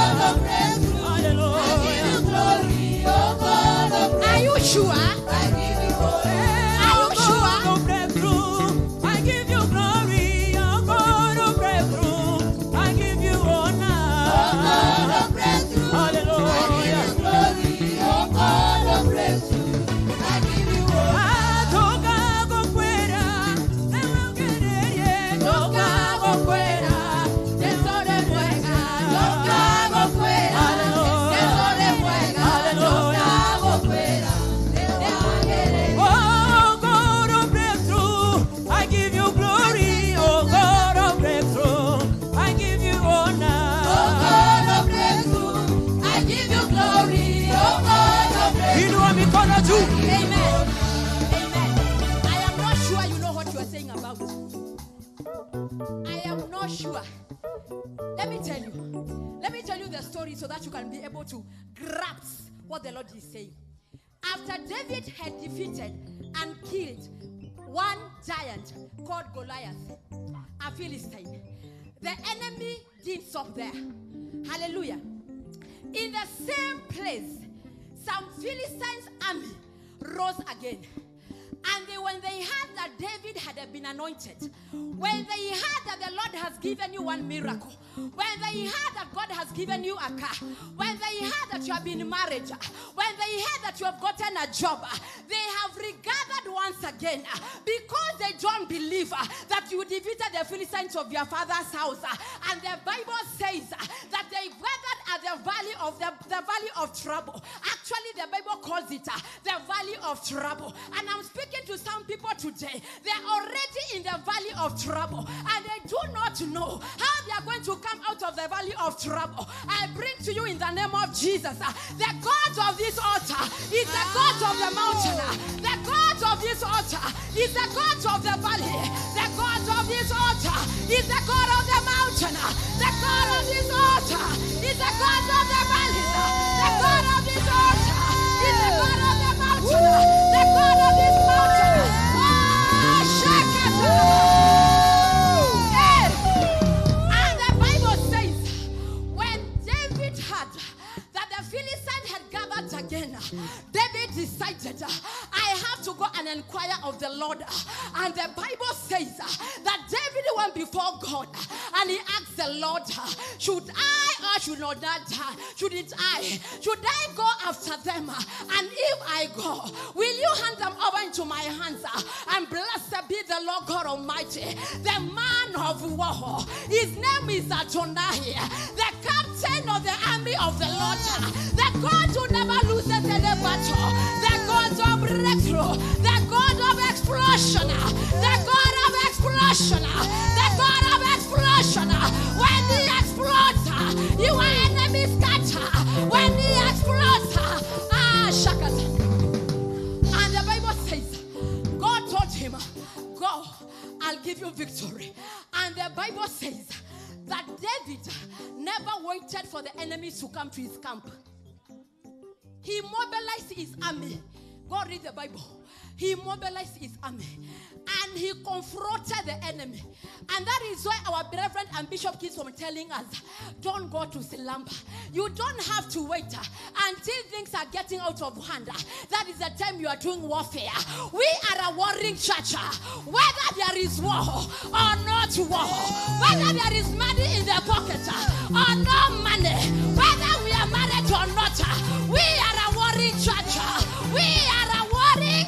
the story so that you can be able to grasp what the Lord is saying. After David had defeated and killed one giant called Goliath, a Philistine, the enemy didn't stop there. Hallelujah. In the same place, some Philistines' army rose again. And when they heard that David had been anointed, when they heard that the Lord has given you one miracle, when they heard that God has given you a car, when they heard that you have been married, when they heard that you have gotten a job, they have regathered once again because they don't believe that you defeated the Philistines of your father's house. And the Bible says that they gathered at the valley of the valley of trouble. Actually, the Bible calls it the valley of trouble. And I'm speaking to some people today. They are already in the valley of trouble and they do not know how they are going to come out of the valley of trouble. I bring to you in the name of Jesus, the God of this altar is the God of the mountain. The God of this altar is the God of the valley. The God of this altar is the God of the mountain. The God of this altar is the God of the valley. The God of this altar is the God of the mountain. The God of this mountain. Oh, Shakata. And the Bible says, when David heard that the Philistines had gathered again, David decided, I have to go and inquire of the Lord. And the Bible says that David went before God and he asked the Lord, should I or should not die? Shouldn't I? Should I go after them? And if I go, will you hand them over into my hands? And blessed be the Lord God Almighty, the man of war. His name is Adonai, the captain of the army of the Lord, the God who never loses any battle, the God of breakthrough, the God of explosion, the God of explosion, the God of explosion. When he explodes, your enemies scatter. When he explodes, Shakata. And the Bible says, God told him, go, I'll give you victory. And the Bible says that David never waited for the enemies to come to his camp. He mobilized his army. Go read the Bible. He mobilized his army and he confronted the enemy. And that is why our Reverend and Bishop keeps on telling us, don't go to slumber. You don't have to wait until things are getting out of hand. That is the time you are doing warfare. We are a warring church. Whether there is war or not war, whether there is money in the pocket or no money, whether we are married or not, we are a warring church. We are a warring.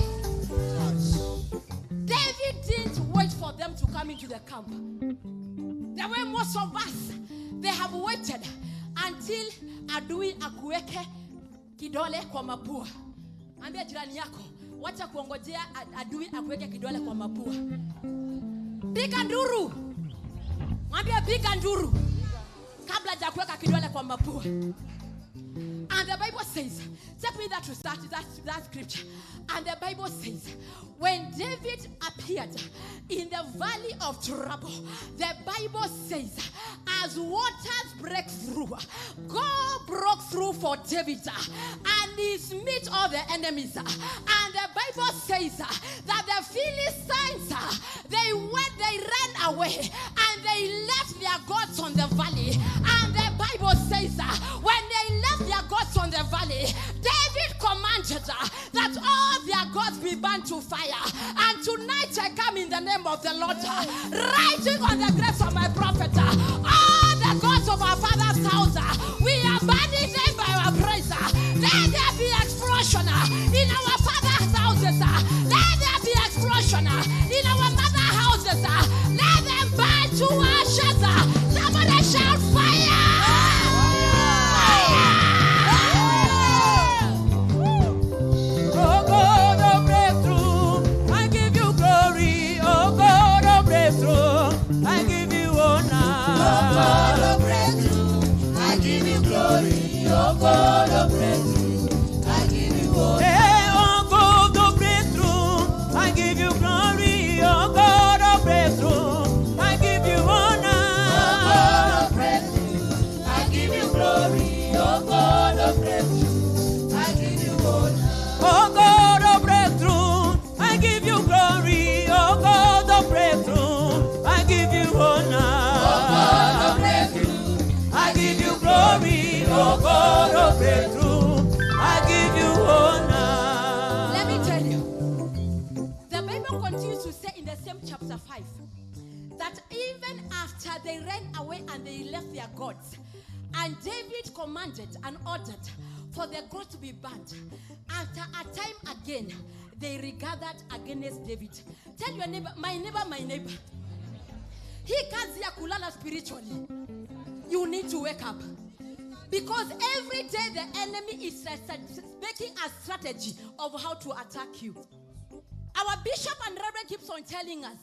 David didn't wait for them to come into the camp. The way most of us, they have waited until adui akuweke kidole kwa mapua. Ambia jirani yako, wacha kuongojea adui akuweke kidole kwa mapua. Piga nduru. Mwambie piga nduru kabla hajakuweka kidole kwa mapua. And the Bible says, take me that to start that scripture. And the Bible says, when David appeared in the valley of trouble, the Bible says, as waters break through, God broke through for David and he smote all the enemies. And the Bible says that the Philistines, they ran away and they left their gods on the valley. And the Bible says when they left their gods on the valley, David commanded that all their gods be burned to fire. And tonight I come in the name of the Lord, writing on the graves of my prophet, all the gods of our father's house, we are burning them by our praise. Let there be explosion in our father's houses. Let there be explosion in our mother's houses. Let them burn to ashes. Somebody shout fire! I give you honor. Oh God of breakthrough, I give you honor. Let me tell you, the Bible continues to say in the same chapter 5 that even after they ran away and they left their gods, and David commanded and ordered for their gods to be burnt, after a time again, they regathered against David. Tell your neighbor, my neighbor, my neighbor. He can't see kulala spiritually. You need to wake up. Because every day the enemy is making a strategy of how to attack you. Our bishop and reverend keeps on telling us,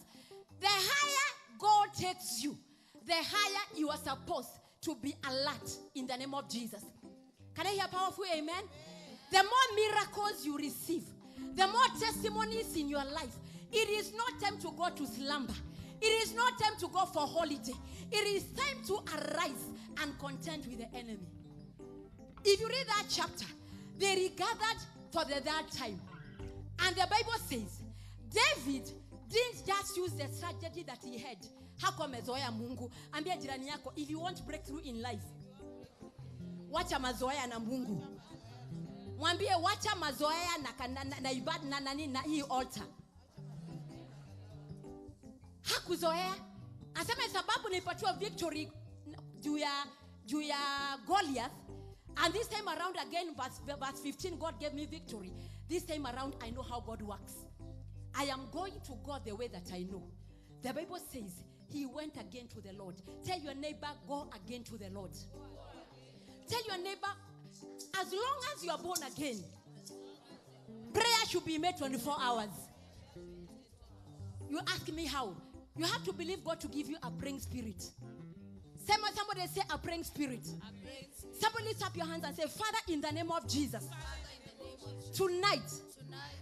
the higher God takes you, the higher you are supposed to be alert in the name of Jesus. Can I hear powerful amen? The more miracles you receive, the more testimonies in your life, it is not time to go to slumber. It is not time to go for holiday. It is time to arise and contend with the enemy. If you read that chapter, they regathered for the third time. And the Bible says, David didn't just use the strategy that he had. Hako mezoea Mungu. Ambia jirani yako, if you want breakthrough in life, wacha mazoea na Mungu. Mwambie wacha mazoea na ibada na nani na hii altar. Hakuzoea. Asema sababu nilipatiwa victory juu ya Goliath. And this time around again, verse 15, God gave me victory. This time around, I know how God works. I am going to go the way that I know. The Bible says he went again to the Lord. Tell your neighbor, go again to the Lord. Tell your neighbor, as long as you are born again, prayer should be made 24 hours. You ask me how? You have to believe God to give you a praying spirit. Somebody say a praying spirit. Somebody lift up your hands and say, Father, in the name of Jesus, tonight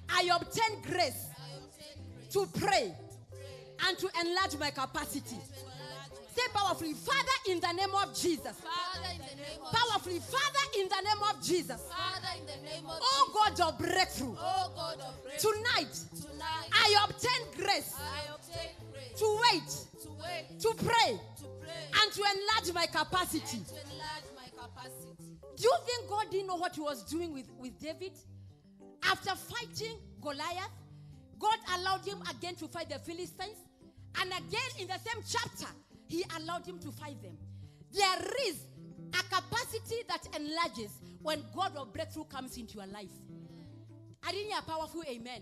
I obtain grace to pray and to enlarge my capacity. Say powerfully, Father, in the name of Jesus. Powerfully, Father, in the name of Jesus. Oh God of breakthrough. Tonight, I obtain grace to wait, to pray, and to enlarge my capacity. Do you think God didn't know what he was doing with David? After fighting Goliath, God allowed him again to fight the Philistines. And again in the same chapter, he allowed him to fight them. There is a capacity that enlarges when God of breakthrough comes into your life. I didn't hear a powerful amen.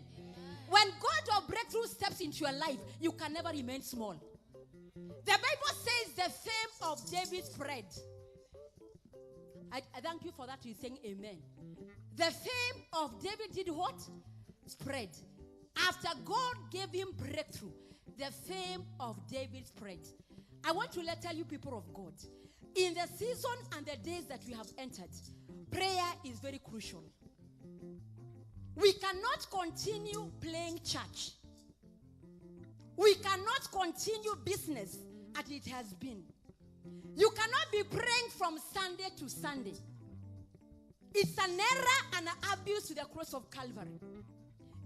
When God of breakthrough steps into your life, you can never remain small. The Bible says the fame of David spread. I thank you for that. You're saying amen. The fame of David did what? Spread. After God gave him breakthrough, the fame of David spread. I want to tell you, people of God, in the season and the days that we have entered, prayer is very crucial. We cannot continue playing church. We cannot continue business as it has been. You cannot be praying from Sunday to Sunday. It's an error and an abuse to the cross of Calvary.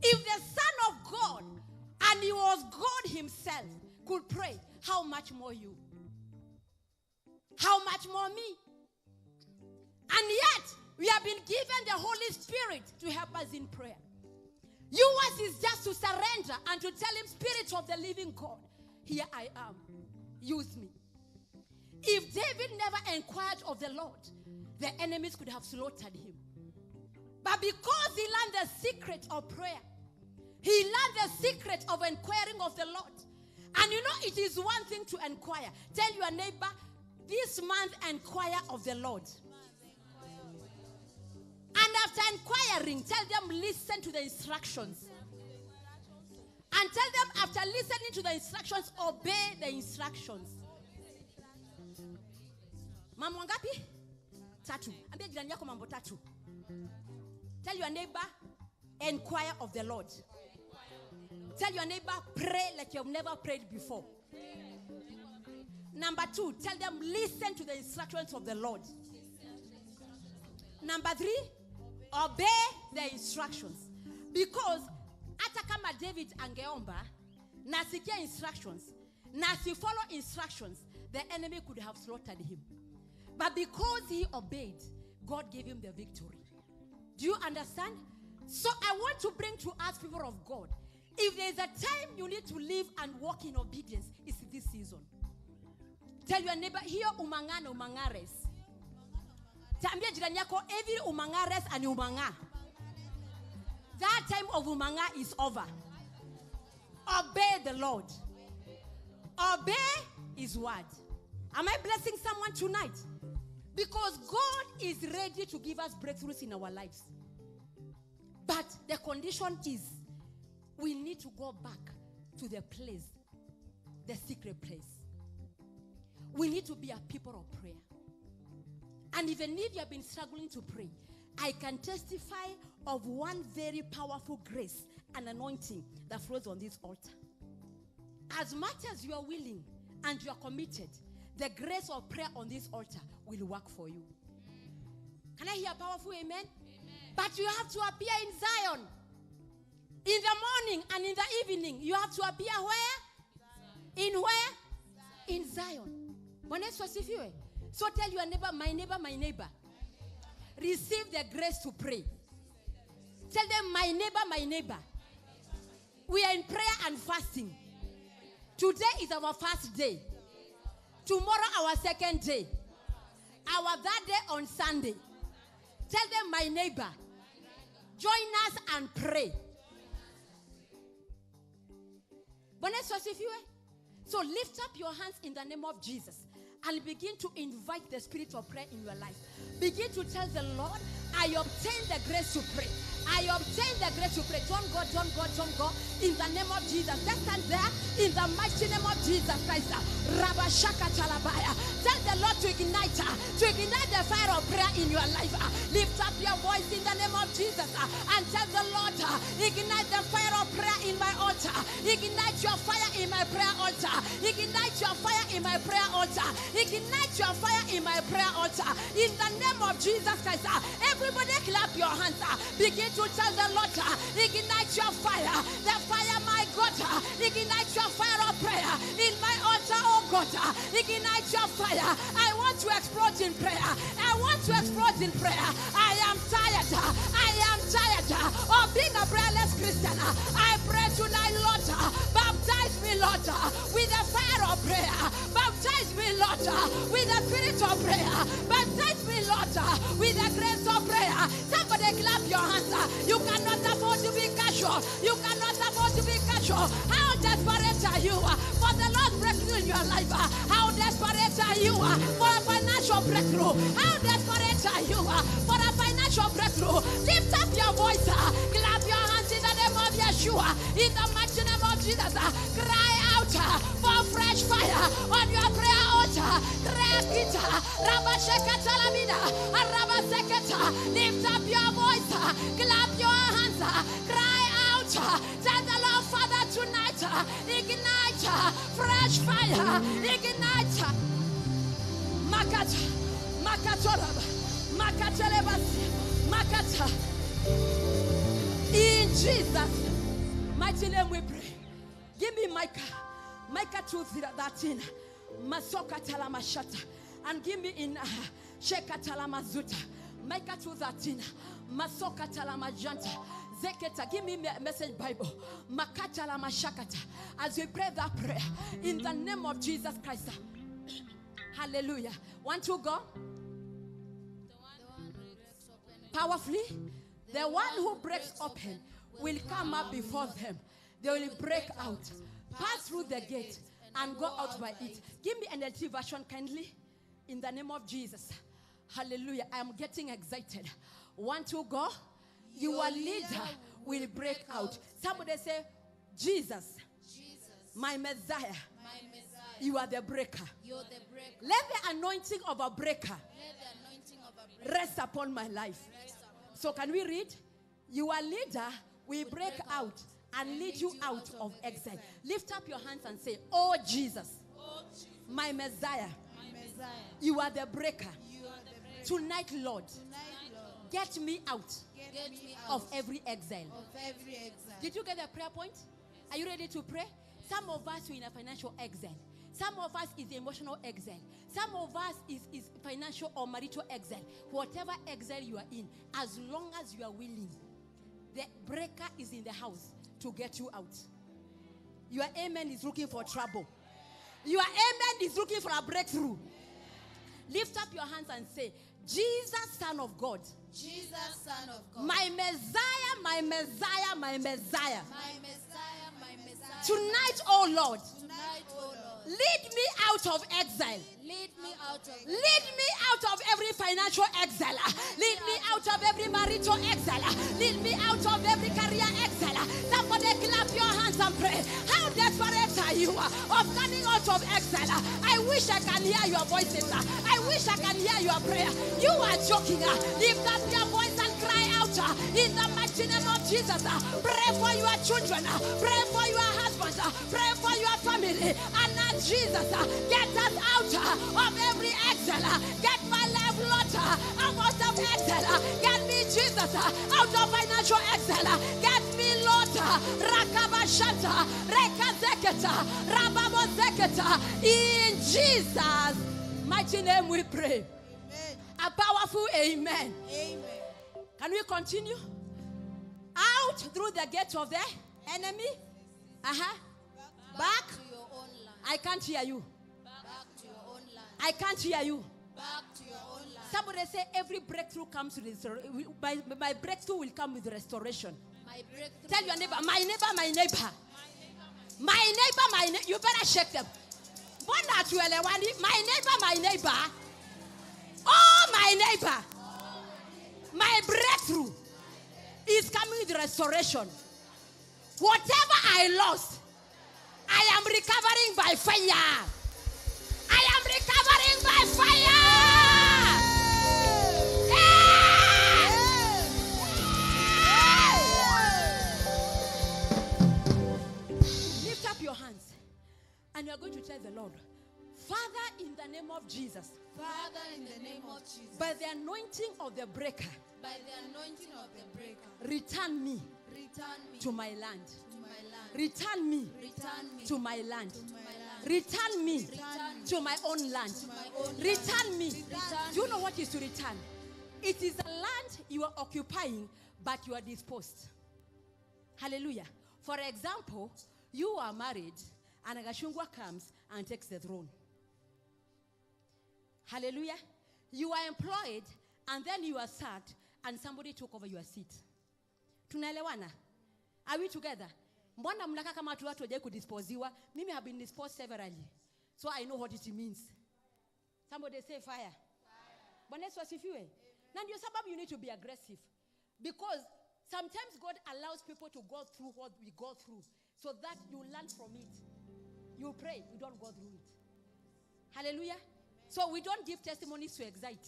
If the Son of God, and he was God himself, could pray, how much more you? How much more me? And yet, we have been given the Holy Spirit to help us in prayer. Yours is just to surrender and to tell him, Spirit of the living God, here I am. Use me. If David never inquired of the Lord, the enemies could have slaughtered him. But because he learned the secret of prayer, he learned the secret of inquiring of the Lord. And you know, it is one thing to inquire. Tell your neighbor, this month inquire of the Lord. And after inquiring, tell them, listen to the instructions. And tell them, after listening to the instructions, obey the instructions. Mambo ngapi? Tatu. Ambia jirani yako mambo tatu. Tell your neighbor, inquire of the Lord. Tell your neighbor, pray like you have never prayed before. Number 2, tell them, listen to the instructions of the Lord. Number 3, obey the instructions. Because hata kama David angeomba na sikia instructions, na si follow instructions, the enemy could have slaughtered him. But because he obeyed, God gave him the victory. Do you understand? So I want to bring to us, people of God, if there is a time you need to live and walk in obedience, it's this season. Tell your neighbor, here umangana umangares. Tambia jirani yako, every umangares and umanga. That time of umanga is over. Obey the Lord. Obey his word. Am I blessing someone tonight? Because God is ready to give us breakthroughs in our lives. But the condition is we need to go back to the place, the secret place. We need to be a people of prayer. And even if you have been struggling to pray, I can testify of one very powerful grace and anointing that flows on this altar. As much as you are willing and you are committed, the grace of prayer on this altar will work for you. Can I hear a powerful amen? Amen? But you have to appear in Zion. In the morning and in the evening, you have to appear where? In where? In Zion. So tell your neighbor, my neighbor, my neighbor. Receive the grace to pray. Tell them, my neighbor, my neighbor. We are in prayer and fasting. Today is our first day. Tomorrow our second day. Our third day on Sunday. Tell them, my neighbor, join us and pray. So lift up your hands in the name of Jesus and begin to invite the spirit of prayer in your life. Begin to tell the Lord, I obtain the grace to pray. I obtain the grace to pray. Don't go. In the name of Jesus. Let's stand there in the mighty name of Jesus Christ. Tell the Lord to ignite the fire of prayer in your life. Lift up your voice in the name of Jesus and tell the Lord, ignite the fire of prayer in my altar. Ignite your fire in my prayer altar. Ignite your fire in my prayer altar. Ignite your fire in my prayer altar. In the name of Jesus Christ. Everybody clap your hands. Begin to tell the Lord, ignite your fire. The fire, my God. Ignite your fire of prayer in my altar, oh God. Ignite your fire. I want to explode in prayer. I want to explode in prayer. I am tired of being a prayerless Christian. I pray tonight, Lord. Baptize me, Lord, with the fire of prayer. Baptize me, Lord, with the spirit of prayer. Baptize me, Lord, with the grace of prayer. Somebody clap your hands. You cannot afford to be casual. You cannot afford to be casual. How desperate are you for the Lord's breakthrough in your life? How desperate are you for a financial breakthrough? How desperate are you for a financial breakthrough? Lift up your voice. Clap your hands in the name of Yeshua. In the mighty name of Jesus. Cry out for fresh fire on your prayer altar. Lift up your voice. Clap your hands. Cry out. Tell the Lord, Father, tonight, ignite fresh fire. Ignite. Makata. Makatoraba. Makatelebasi. Makata. In Jesus' mighty name we pray. Give me Micah 2:13. Masoka talamashata. And give me in Sheka talamazuta. Micah 2:13. Masoka talamajanta. Zeketa. Give me Message Bible. Makata lamashakata. As we pray that prayer in the name of Jesus Christ. Hallelujah. 1, 2, go. Powerfully. The one who breaks open will come up before them. They will break out, pass through the gate, and go out by it. Give me an NLT version kindly. In the name of Jesus. Hallelujah. I am getting excited. 1, 2, go. Your leader will break out. Somebody say, Jesus, my Messiah. You are the breaker. Let the anointing of a breaker rest upon my life. So can we read? Your leader will break out and lead you out of exile. Lift up your hands and say, oh Jesus, my Messiah, you are the breaker. Tonight, Lord, get me out of every exile. Did you get the prayer point? Are you ready to pray? Some of us are in a financial exile. Some of us is emotional exile. Some of us is financial or marital exile. Whatever exile you are in, as long as you are willing, the breaker is in the house to get you out. Your amen is looking for trouble. Your amen is looking for a breakthrough. Lift up your hands and say, Jesus, Son of God. Jesus, Son of God. My Messiah, my Messiah, my Messiah. My Messiah, my Messiah. Tonight, oh Lord. Tonight, oh Lord. Lead me out of exile. Lead me out of Lead me out of every financial exile. Lead me out of every marital exile. Lead me out of every career exile. Somebody clap your hands and pray. How desperate are you of coming out of exile? I wish I can hear your voices. I wish I can hear your prayer. You are joking. Lift up your voice and cry out in the mighty name of Jesus. Pray for your children. Pray for your husbands. Pray for your family. And now Jesus, get us out of every exile. Get my life, Lord, out of exile. Get me, Jesus, out of financial exile. Get me, Lord, Rakabashanta, Rekazeketa, Rababozeketa. In Jesus' mighty name we pray. Amen. A powerful amen. Amen. Can we continue? Out through the gate of the enemy. Back. To your own land. I can't hear you. Back to your own land. I can't hear you. Back to your own land. Somebody say every breakthrough comes with restoration. My breakthrough will come with restoration. My breakthrough. Tell your neighbor, my neighbor, my neighbor. My neighbor, my neighbor. You better shake them. My neighbor, my neighbor. Oh, my neighbor. My breakthrough is coming with restoration. Whatever I lost, I am recovering by fire. I am recovering by fire. Lift up your hands and you are going to tell the Lord, Father, in the name of Jesus, Father, in the name of Jesus, by the anointing of the breaker, by the anointing of the breaker, return me return me to my land. to my land. Return me Return me to my land. to my land. Return me Return to my own land. to my own land. Return me. Return Do you know what is to return? It is a land you are occupying, but you are disposed. Hallelujah. For example, you are married and Agashungwa comes and takes the throne. Hallelujah. You are employed and then you are sacked and somebody took over your seat. Tunaelewana? Are we together? Mbona mnaka kama watu waje kudisposiwa? Mimi have been disposed severally. So I know what it means. Somebody say fire. Bwana Yesu asifiwe. Na ndio sababu you need to be aggressive. Because sometimes God allows people to go through what we go through so that you learn from it. You pray, you don't go through it. Hallelujah. So we don't give testimonies to excite.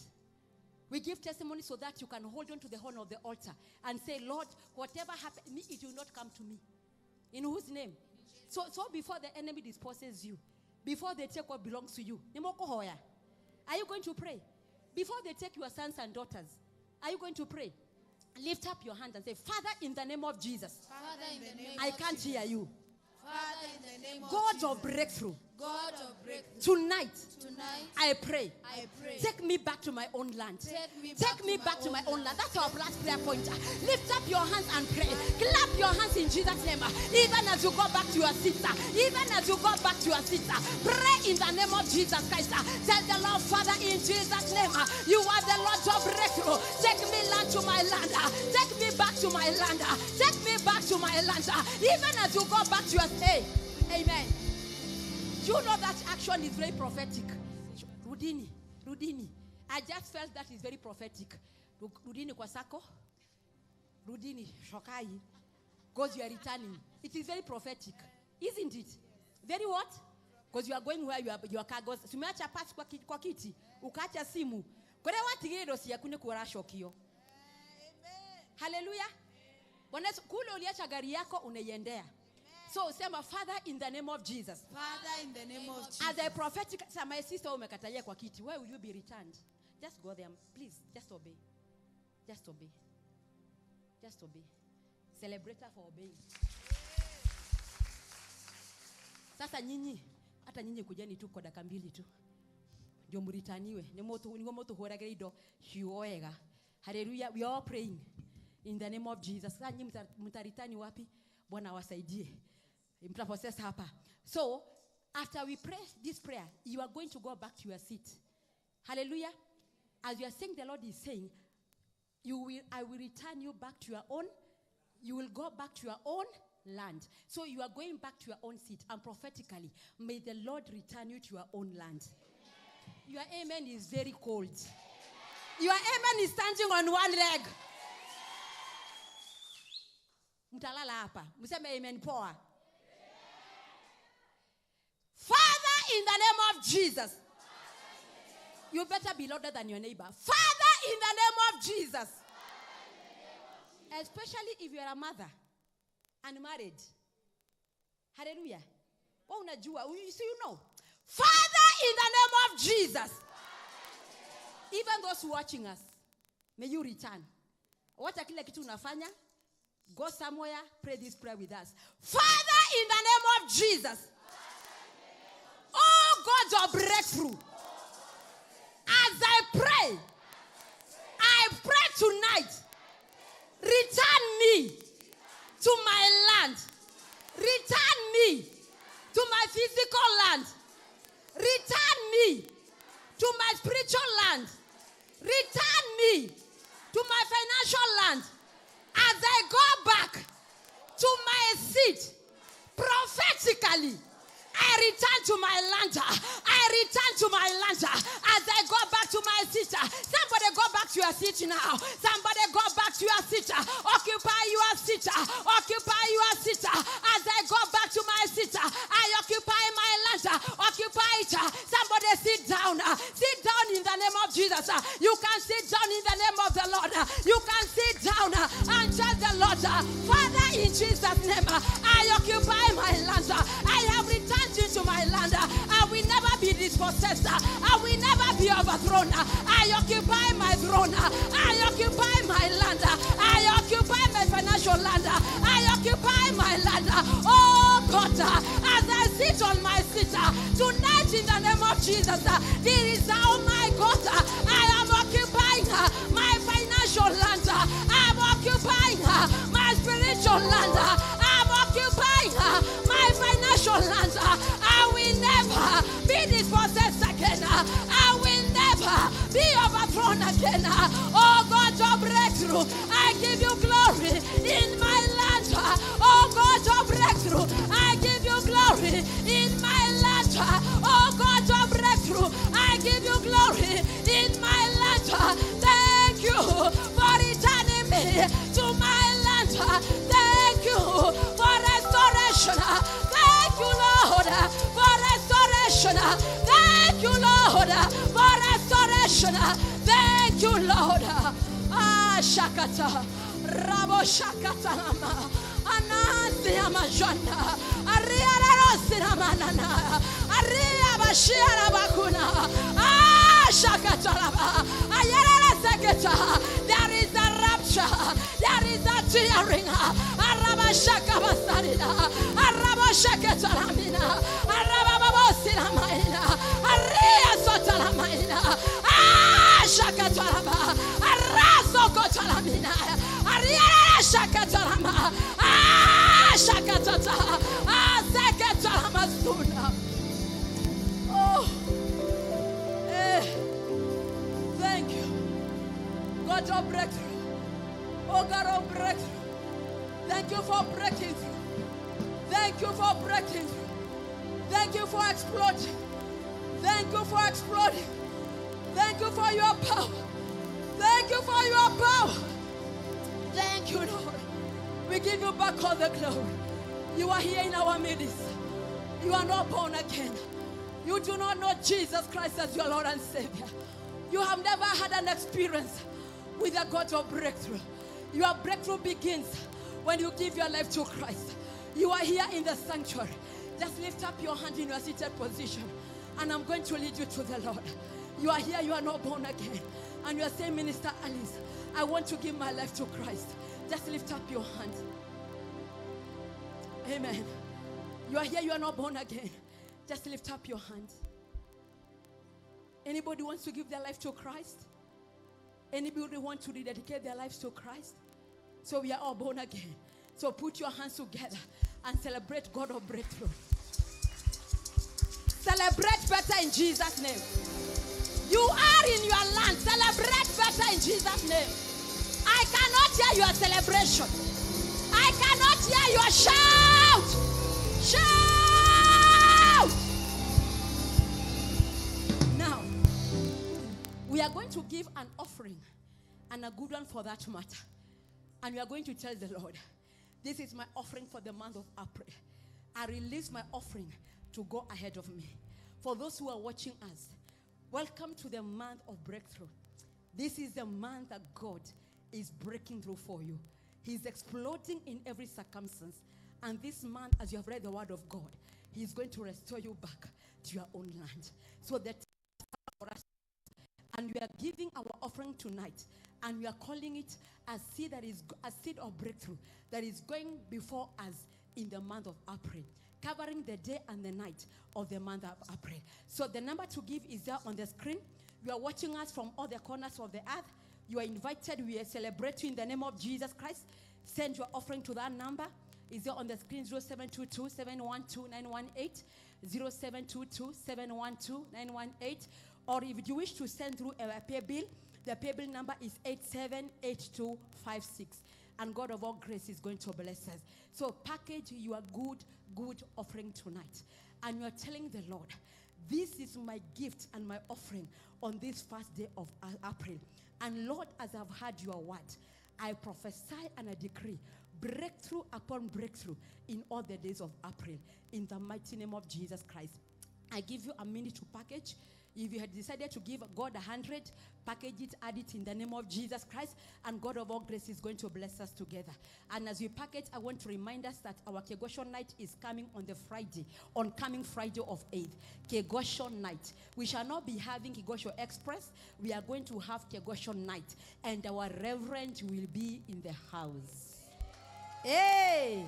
We give testimonies so that you can hold on to the horn of the altar and say, Lord, whatever happened to me, it will not come to me. In whose name? So before the enemy disposes you, before they take what belongs to you, are you going to pray? Before they take your sons and daughters, are you going to pray? Lift up your hand and say, Father, in the name of Jesus, Father, in the name I of can't hear you. Father, in the name of God Jesus, of breakthrough, God of breakthrough, tonight, tonight I pray. I pray. Take me back to my own land. Take me back to my own land. That's our last prayer point. Lift up your hands and pray. Clap your hands in Jesus' name. Even as you go back to your sister. Even as you go back to your sister. Pray in the name of Jesus Christ. Tell the Lord, Father, in Jesus' name, you are the Lord of breakthrough. Take me land to my land. Take me back to my land. Take me back to my land. Even as you go back to your state. Amen. You know that action is very prophetic. Rudini. I just felt that is very prophetic. Rudini kwasako. Rudini shokai. Because you are returning. It is very prophetic. Isn't it? Very what? Because you are going where your car goes. Sumeacha pass kwa kiti. Ukacha simu. Kore watigiro siya kune kuwarasho kio. Hallelujah. Kule uliacha gari yako unaiendea. So, say, my Father, in the name of Jesus. Father, in the name of Jesus. As a prophetic, say, my sister, umekatalia kwa kiti. Where will you be returned? Just go there. Please, just obey. Just obey. Just obey. Celebrate her for obeying. Sasa nyinyi, hata nyinyi kujeni tu kwa dakika mbili tu. ndio muritaniwe niguo mutuhuragire indo hiwega. Hallelujah. We are all praying in the name of Jesus. Sasa nyinyi mtaritani wapi? Bwana wasaidie. Mtaprocess hapa. So after we pray this prayer, you are going to go back to your seat. Hallelujah. As you are saying, the Lord is saying, I will return you back to your own. You will go back to your own land. So you are going back to your own seat. And prophetically, may the Lord return you to your own land. Your amen is very cold. Your amen is standing on one leg. Mtalala hapa. Mseme amen poa. Father, in the name of Jesus. You better be louder than your neighbor. Father, in the name of Jesus. Especially if you are a mother and married. Hallelujah. Oh, unajua. So you know. Father, in the name of Jesus. Even those watching us, may you return. Wacha kile kitu unafanya. Go somewhere, pray this prayer with us. Father, in the name of Jesus. Oh, God of breakthrough. As I pray tonight, return me to my land. Return me to my physical land. Return me to my spiritual land. Return me to my financial land. As I go back to my seat, prophetically, I return to my land. I return to my land. As I go back to my seat. Somebody go back to your seat now. Somebody go back to your seat. Occupy your seat. Occupy your seat. As I go back to my seat, I occupy my land. Occupy it. Somebody sit down. Sit down in the name of Jesus. You can sit down in the name of the Lord. You can sit down and tell the Lord, Father, in Jesus' name, I occupy my land. I have returned into my land. I will never be dispossessed. I will never be overthrown. I occupy my throne. I occupy my land. I occupy my financial land. I occupy my land. Oh God, as I sit on my seat tonight in the name of Jesus, this is how my God, I am occupying my financial land. I am occupying my spiritual land. I am occupying my financial land. I will never be dispossessed again. I will never be overthrown again. Oh God, your breakthrough, I give you glory in my land. Oh God, your breakthrough, I give you glory in my land. Oh God, your breakthrough, I give you glory in my land. Thank you for returning me to my land. Thank you for restoration. Thank you, Lord, for restoration. Thank you, Lord, for restoration. Thank you, Lord. Ah, Shakata. Rabo Shakata Lama. Anasia Majanda. Aria Rosina Manana. Aria Bashira Bakuna. Ah, Shakata Lama. Ayara Seketa. There is a rapture. There is a tearing. Araba Shakabasanina. Araba Shakatalamina. Araba Babosina Maina. Aria Sotalamina. Ah, Shakatalama. Araso Kotalamina. Aria Shakatalama. Ah, Shakatata. Ah, Sakatalama Suna. Oh, thank you. God of breakthrough. Oh, God of breakthrough. Thank you for breaking through. Thank you for breaking through. Thank you for exploding. Thank you for exploding. Thank you for your power. Thank you for your power. Thank you, Lord. We give you back all the glory. You are here in our midst. You are not born again. You do not know Jesus Christ as your Lord and Savior. You have never had an experience with a God of breakthrough. Your breakthrough begins when you give your life to Christ. You are here in the sanctuary. Just lift up your hand in your seated position, and I'm going to lead you to the Lord. You are here, you are not born again, and you are saying, Minister Alice, I want to give my life to Christ. Just lift up your hand. Amen. You are here, you are not born again. Just lift up your hand. Anybody wants to give their life to Christ? Anybody want to rededicate their lives to Christ? So we are all born again. So put your hands together and celebrate God of breakthrough. Celebrate better in Jesus' name. You are in your land. Celebrate better in Jesus' name. I cannot hear your celebration. I cannot hear your shout. Shout! Now, we are going to give an offering, and a good one for that matter. And we are going to tell the Lord, this is my offering for the month of April. I release my offering to go ahead of me. For those who are watching us, welcome to the month of breakthrough. This is the month that God is breaking through for you. He's exploding in every circumstance. And this month, as you have read the word of God, He's going to restore you back to your own land. So that for us, and we are giving our offering tonight, and we are calling it a seed that is a seed of breakthrough that is going before us in the month of April, covering the day and the night of the month of April. So the number to give is there on the screen. You are watching us from all the corners of the earth. You are invited. We are celebrating in the name of Jesus Christ. Send your offering to that number. Is there on the screen? 0722 712 918, 0722 712 918. Or if you wish to send through a pay bill, the pay bill number is 878256. And God of all grace is going to bless us. So package your good offering tonight. And you are telling the Lord, this is my gift and my offering on this first day of April. And Lord, as I've heard your word, I prophesy and I decree breakthrough upon breakthrough in all the days of April. In the mighty name of Jesus Christ. I give you a minute to package. If you had decided to give God 100, package it, add it in the name of Jesus Christ, and God of all grace is going to bless us together. And as we package, I want to remind us that our Kigooco night is coming on the Friday, on coming Friday of 8th, Kigooco night. We shall not be having Kigooco Express. We are going to have Kigooco night, and our reverend will be in the house. Hey!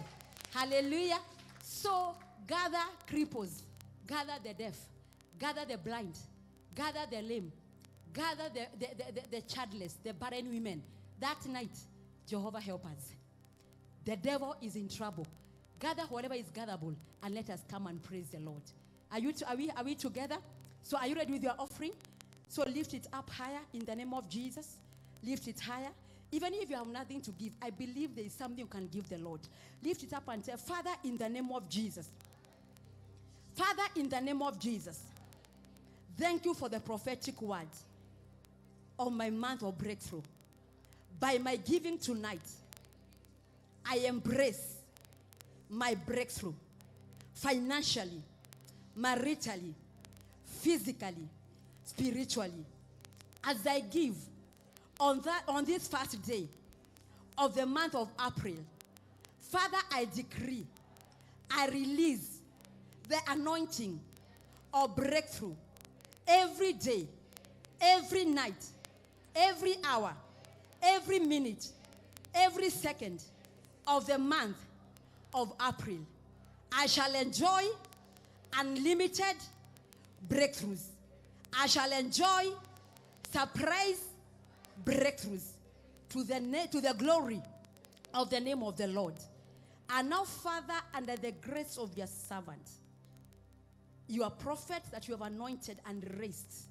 Hallelujah. So gather cripples, gather the deaf, gather the blind, gather the lame, gather the childless, the barren women. That night, Jehovah help us. The devil is in trouble. Gather whatever is gatherable, and let us come and praise the Lord. Are we together? So are you ready with your offering? So lift it up higher in the name of Jesus. Lift it higher. Even if you have nothing to give, I believe there is something you can give the Lord. Lift it up and say, Father, in the name of Jesus. Father, in the name of Jesus. Thank you for the prophetic word of my month of breakthrough. By my giving tonight, I embrace my breakthrough financially, maritally, physically, spiritually. As I give on this first day of the month of April, Father, I decree, I release the anointing of breakthrough every day, every night, every hour, every minute, every second of the month of April. I shall enjoy unlimited breakthroughs. I shall enjoy surprise breakthroughs to the glory of the name of the Lord. And now, Father, under the grace of your servant, your prophet that you have anointed and raised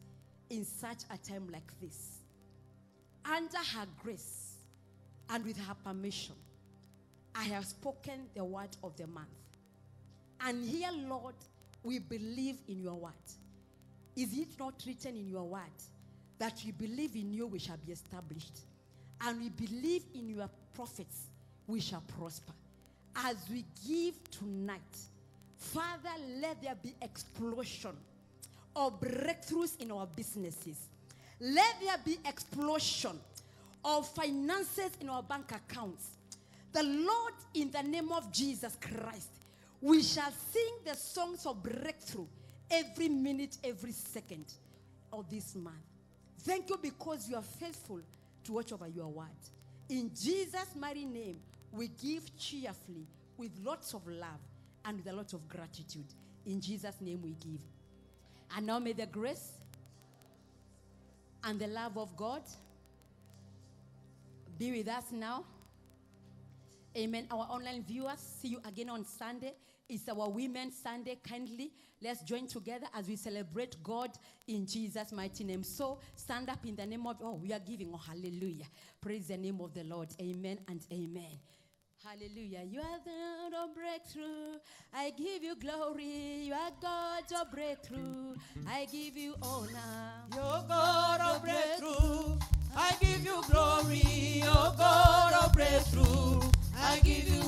in such a time like this, under her grace and with her permission, I have spoken the word of the month. And here, Lord, we believe in your word. Is it not written in your word that we believe in you, we shall be established? And we believe in your prophets, we shall prosper. As we give tonight, Father, let there be explosion of breakthroughs in our businesses. Let there be explosion of finances in our bank accounts. The Lord, in the name of Jesus Christ, we shall sing the songs of breakthrough every minute, every second of this month. Thank you because you are faithful to watch over your word. In Jesus' mighty name, we give cheerfully with lots of love and with a lot of gratitude. In Jesus' name we give. And now may the grace and the love of God be with us now. Amen. Our online viewers, see you again on Sunday. It's our Women's Sunday. Kindly, let's join together as we celebrate God in Jesus' mighty name. So, stand up in the name of, we are giving, hallelujah. Praise the name of the Lord. Amen and amen. Hallelujah. You are the God of breakthrough. I give you glory. You are God of breakthrough. I give you honor. You're God of breakthrough. I give you glory. You're God of breakthrough. I give you